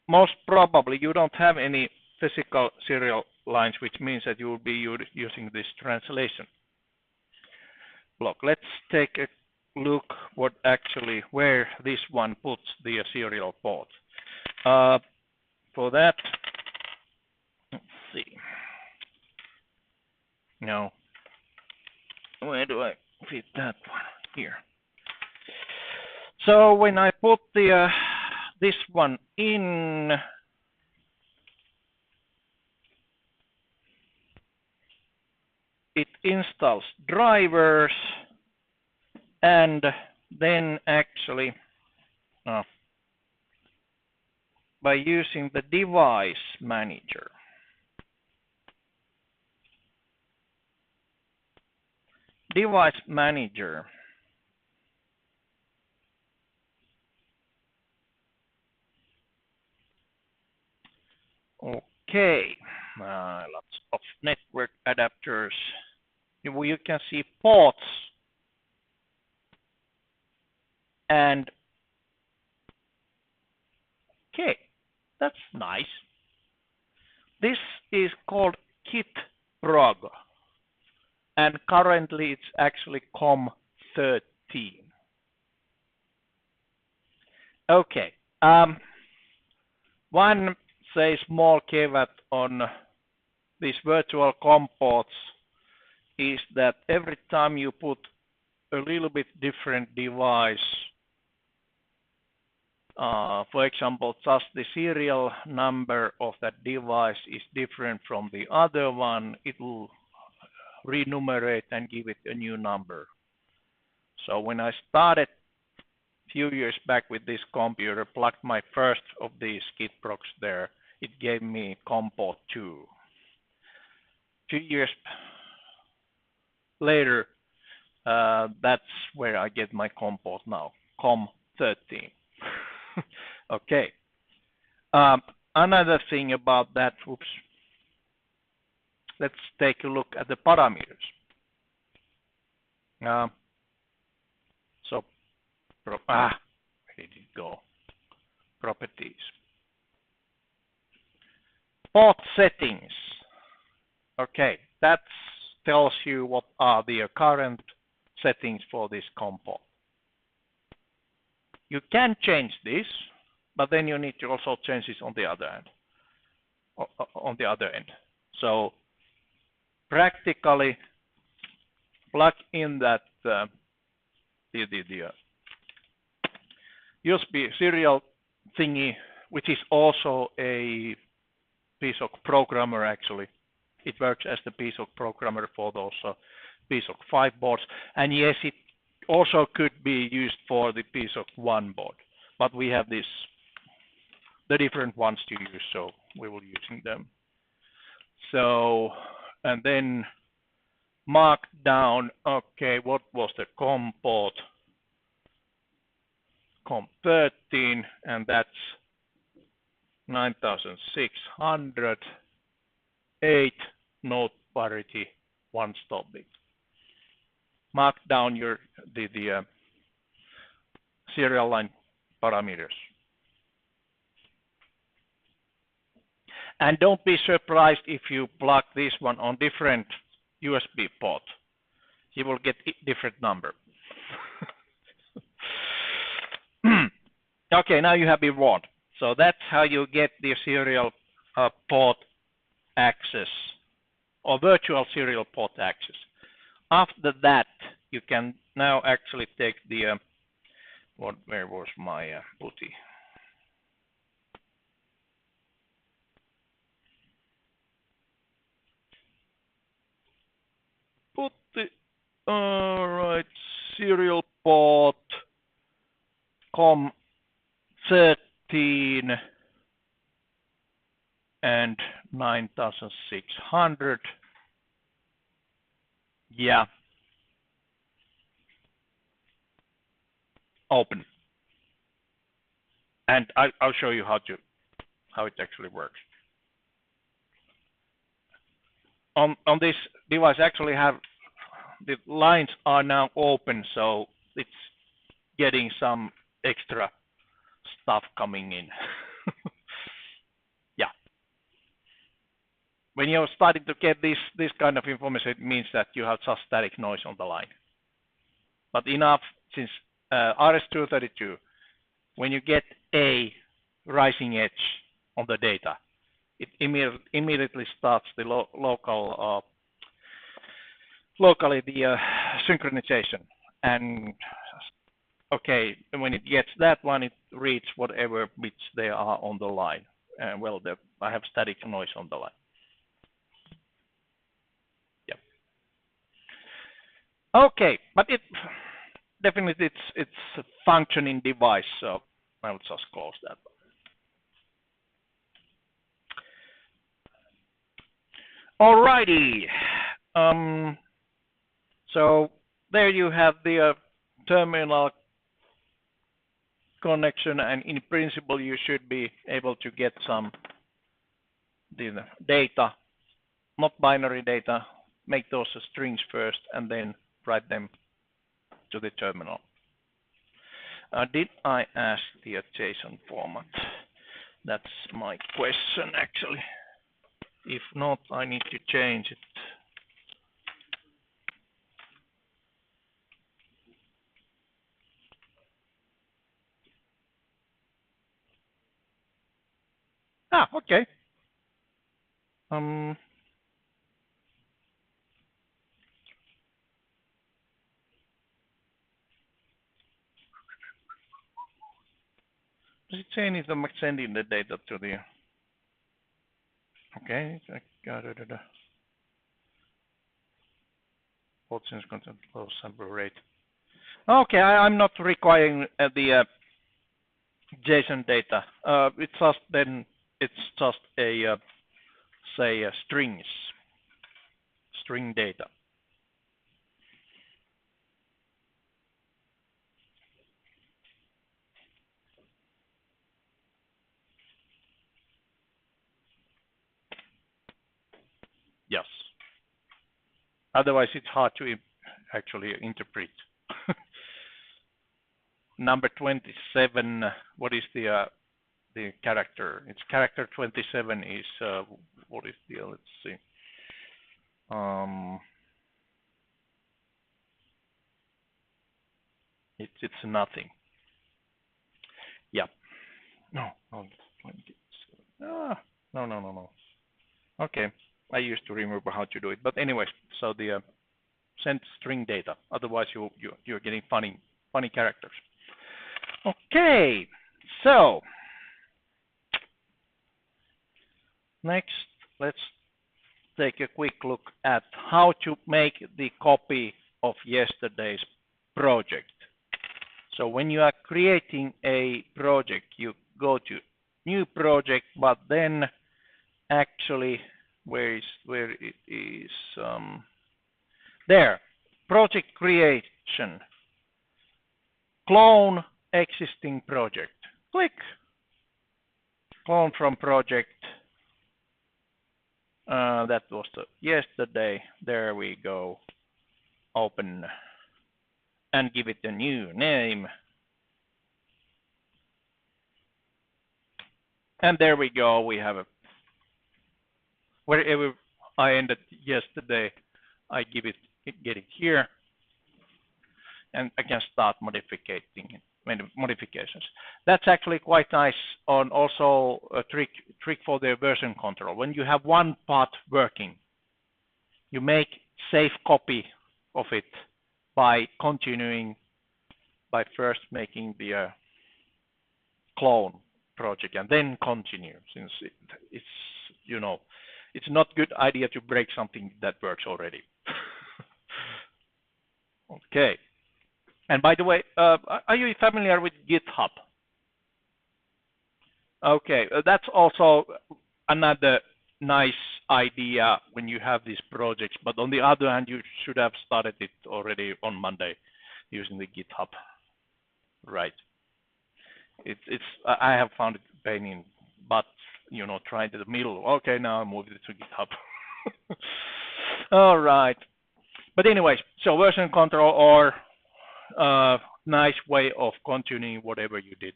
Speaker 1: most probably you don't have any physical serial lines, which means that you will be using this translation block. Let's take a look where this one puts the serial port. For that, let's see. Now, where do I fit that one? Here. So when I put the this one in, it installs drivers, and then actually by using the device manager. Device manager. Okay, lots of network adapters. You can see ports and okay, that's nice. This is called KitProg, and currently it's actually COM13. Okay, one say small caveat on these virtual COM ports is that every time you put a little bit different device, for example, just the serial number of that device is different from the other one, it will renumerate and give it a new number. So when I started a few years back with this computer, plugged my first of these KitProgs there, it gave me COM port 2. 2 years later, that's where I get my COM port now, COM13. Okay. Another thing about that, let's take a look at the parameters. Where did it go? Properties. Port settings. Okay, that tells you what are the current settings for this COM port. You can change this, but then you need to also change this on the other end. So practically plug in that the USB serial thingy, which is also a PSoC programmer actually. It works as the PSoC programmer for those PSoC 5 boards. And yes, it also could be used for the PSoC 1 board. But we have the different ones to use, so we will be using them. So, and then mark down, okay, what was the COM port? COM13, and that's 9600, 8 node parity, 1 stop bit. Mark down the serial line parameters. And don't be surprised if you plug this one on different USB port. You will get a different number. Okay, now you have been warned. So that's how you get the serial port access or virtual serial port access. After that, you can now actually take the where was my PuTTY? PuTTY, all right, serial port COM13 and 9600. Yeah. Open. And I'll show you how it actually works. On this device, actually have the lines are now open, so it's getting some extra stuff coming in. Yeah. When you're starting to get this kind of information, it means that you have just static noise on the line. But enough, since RS-232, when you get a rising edge on the data, it immediately starts the locally the synchronization. And okay, when it gets that one, it reads whatever bits there are on the line. Well, I have static noise on the line. Yep. Okay, but it definitely it's a functioning device, so I'll just close that. Alrighty. So there you have the terminal connection, and in principle you should be able to get some data, not binary data, make those strings first and then write them to the terminal. Did I ask the JSON format? That's my question actually. If not, I need to change it. Okay. Does it say anything sending the data to the? Okay, I got it. Port sense content low sample rate. Okay, I'm not requiring the JSON data. It's just a say string data. Yes. Otherwise, it's hard to actually interpret. Number 27. What is the character? It's character 27 is what is the? Let's see. It's nothing. Yeah. No. 27. No. Okay. I used to remember how to do it, but anyways, so the send string data. Otherwise, you're getting funny characters. Okay. So next, let's take a quick look at how to make the copy of yesterday's project. So when you are creating a project, you go to new project, but then actually where it is There, project creation, clone existing project. Click, clone from project. That was yesterday. There we go. Open and give it a new name. And there we go. We have a wherever I ended yesterday, I get it here, and I can start modifications. That's actually quite nice. On also a trick for the version control. When you have one part working, you make safe copy of it by continuing by first making the clone project and then continue, since it's it's not good idea to break something that works already. Okay. And by the way, are you familiar with GitHub? Okay, that's also another nice idea when you have these projects. But on the other hand, you should have started it already on Monday using the GitHub, right? I have found it pain in butt, trying to the middle. Okay, now I moved it to GitHub. All right. But anyways, so version control or nice way of continuing whatever you did.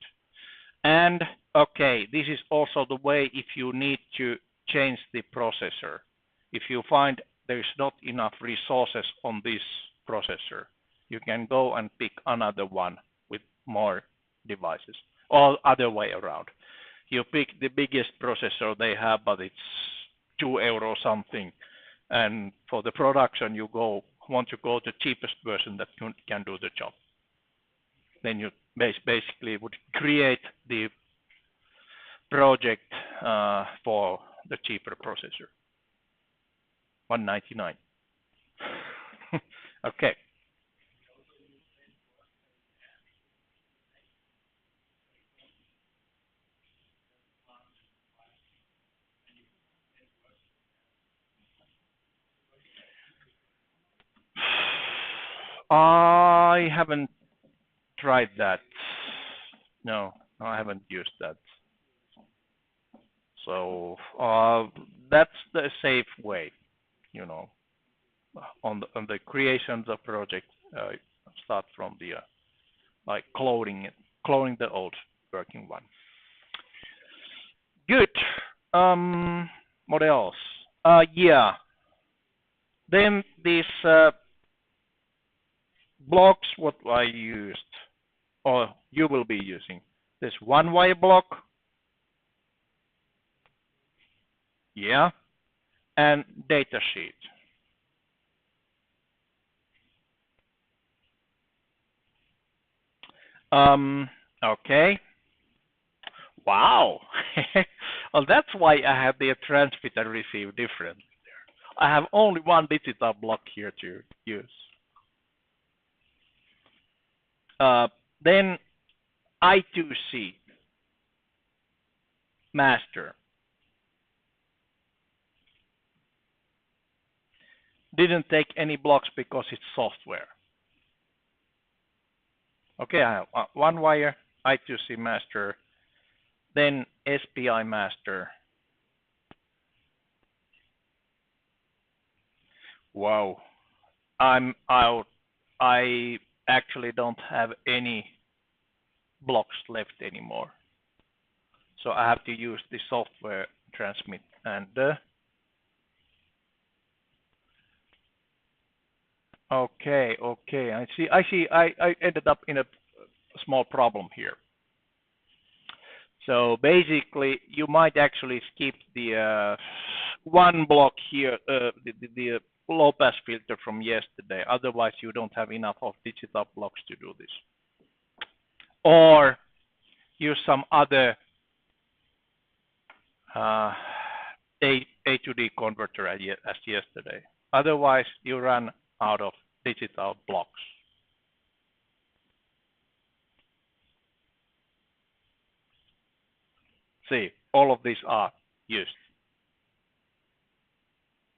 Speaker 1: And okay, this is also the way if you need to change the processor. If you find there is not enough resources on this processor, you can go and pick another one with more devices, or other way around. You pick the biggest processor they have, but it's €2 something, and for the production you want to go the cheapest version that can do the job. Then you basically would create the project for the cheaper processor. $199. Okay. I haven't tried that. No, I haven't used that. So that's the safe way, on the creation of the project. Start from the like cloning the old working one. Good. What else? Yeah. Then these blocks, what I used, or you will be using, this one-wire block. Yeah. And datasheet. Okay. Wow. Well, that's why I have the transmit and receive different. I have only one digital block here to use. Then I2C master. Didn't take any blocks because it's software. Okay, I have one wire, I2C master, then SPI master. Wow, I'm out. I actually don't have any blocks left anymore. So I have to use the software transmit and okay, I see. I ended up in a small problem here. So basically, you might actually skip the one block here, the low pass filter from yesterday. Otherwise, you don't have enough of digital blocks to do this. Or use some other A to D converter as yesterday. Otherwise, you run out of digital blocks. See, all of these are used.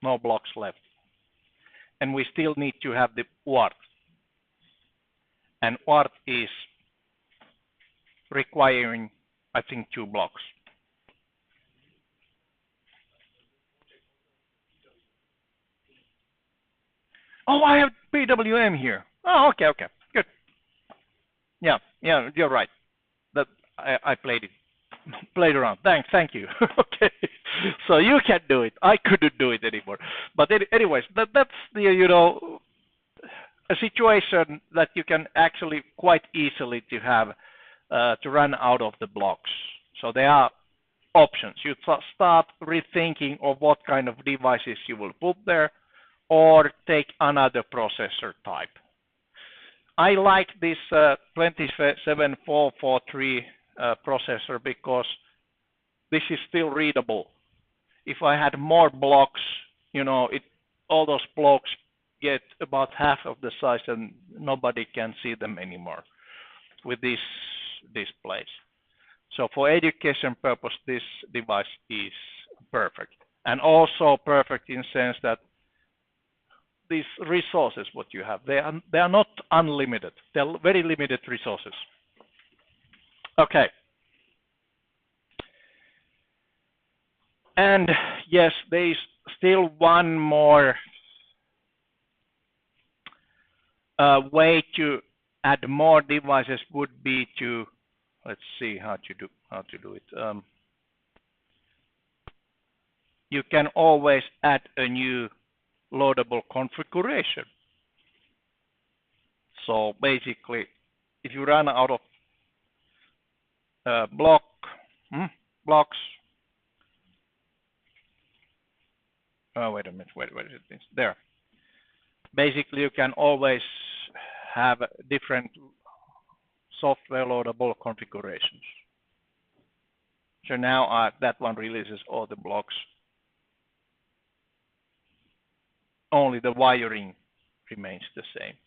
Speaker 1: No blocks left. and we still need to have the UART. And UART is requiring, I think, 2 blocks. Oh, I have PWM here. Oh, okay, good. Yeah, you're right. That I played around. Thank you. Okay, so you can do it. I couldn't do it anymore. But anyways, that's the a situation that you can actually quite easily to have to run out of the blocks. So there are options. You start rethinking of what kind of devices you will put there, or take another processor type. I like this 27443 processor because this is still readable. If I had more blocks, all those blocks get about half of the size and nobody can see them anymore with these displays. So for education purpose, this device is perfect. And also perfect in the sense that these resources what you have, they are not unlimited. They're very limited resources. Okay. And yes, there is still one more way to add more devices would be to, let's see how to do it. You can always add a new loadable configuration. So basically, if you run out of blocks, oh wait a minute, where is it? There. Basically, you can always have different software loadable configurations. So now that one releases all the blocks. Only the wiring remains the same.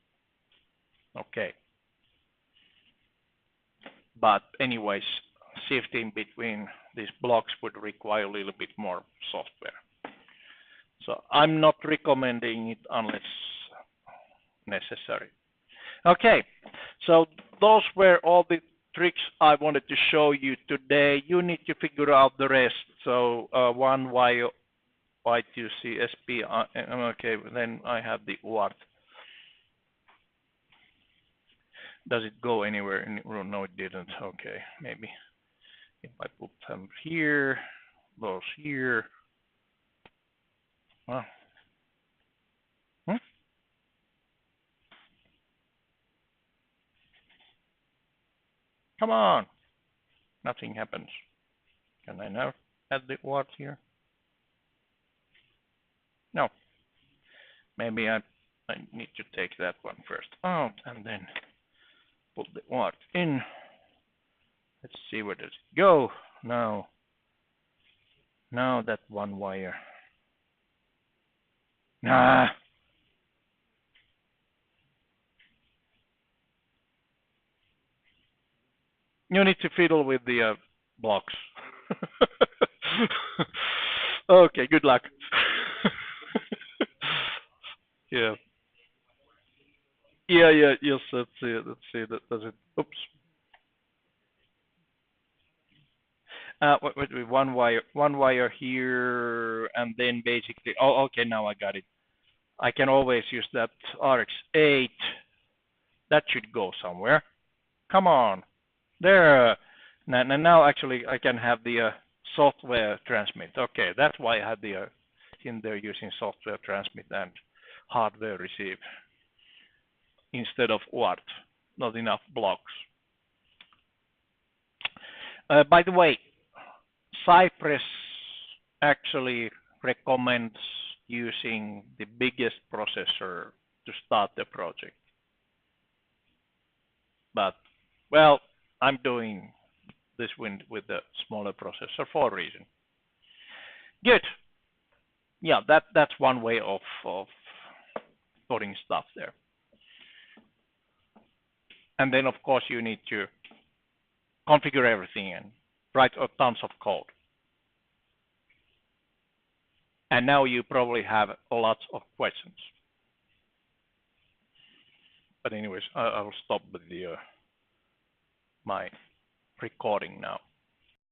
Speaker 1: Okay. But anyways, shifting between these blocks would require a little bit more software. So I'm not recommending it unless necessary. Okay, so those were all the tricks I wanted to show you today. You need to figure out the rest. So one wire Y2C SP. Okay, then I have the UART. Does it go anywhere? No, it didn't. Okay, maybe if I put them here, those here. Well, come on, nothing happens. Can I now add the UART here? No. Maybe I need to take that one first out and then put the UART in. Let's see where does it go. Now that one wire. Nah. You need to fiddle with the blocks. Okay, good luck. Yeah. Yeah. Yes, let's see. Does it? Oops. Wait, one wire here, and then basically. Oh, okay. Now I got it. I can always use that RX8. That should go somewhere. Come on. There. Now actually I can have the software transmit. Okay, that's why I had the in there using software transmit and hardware receive instead of UART. Not enough blocks. By the way, Cypress actually recommends using the biggest processor to start the project. But, well, I'm doing this with the smaller processor for a reason. Good. Yeah, that's one way of putting stuff there. And then, of course, you need to configure everything and write tons of code. And now you probably have lots of questions. But anyways, I will stop with the my recording now.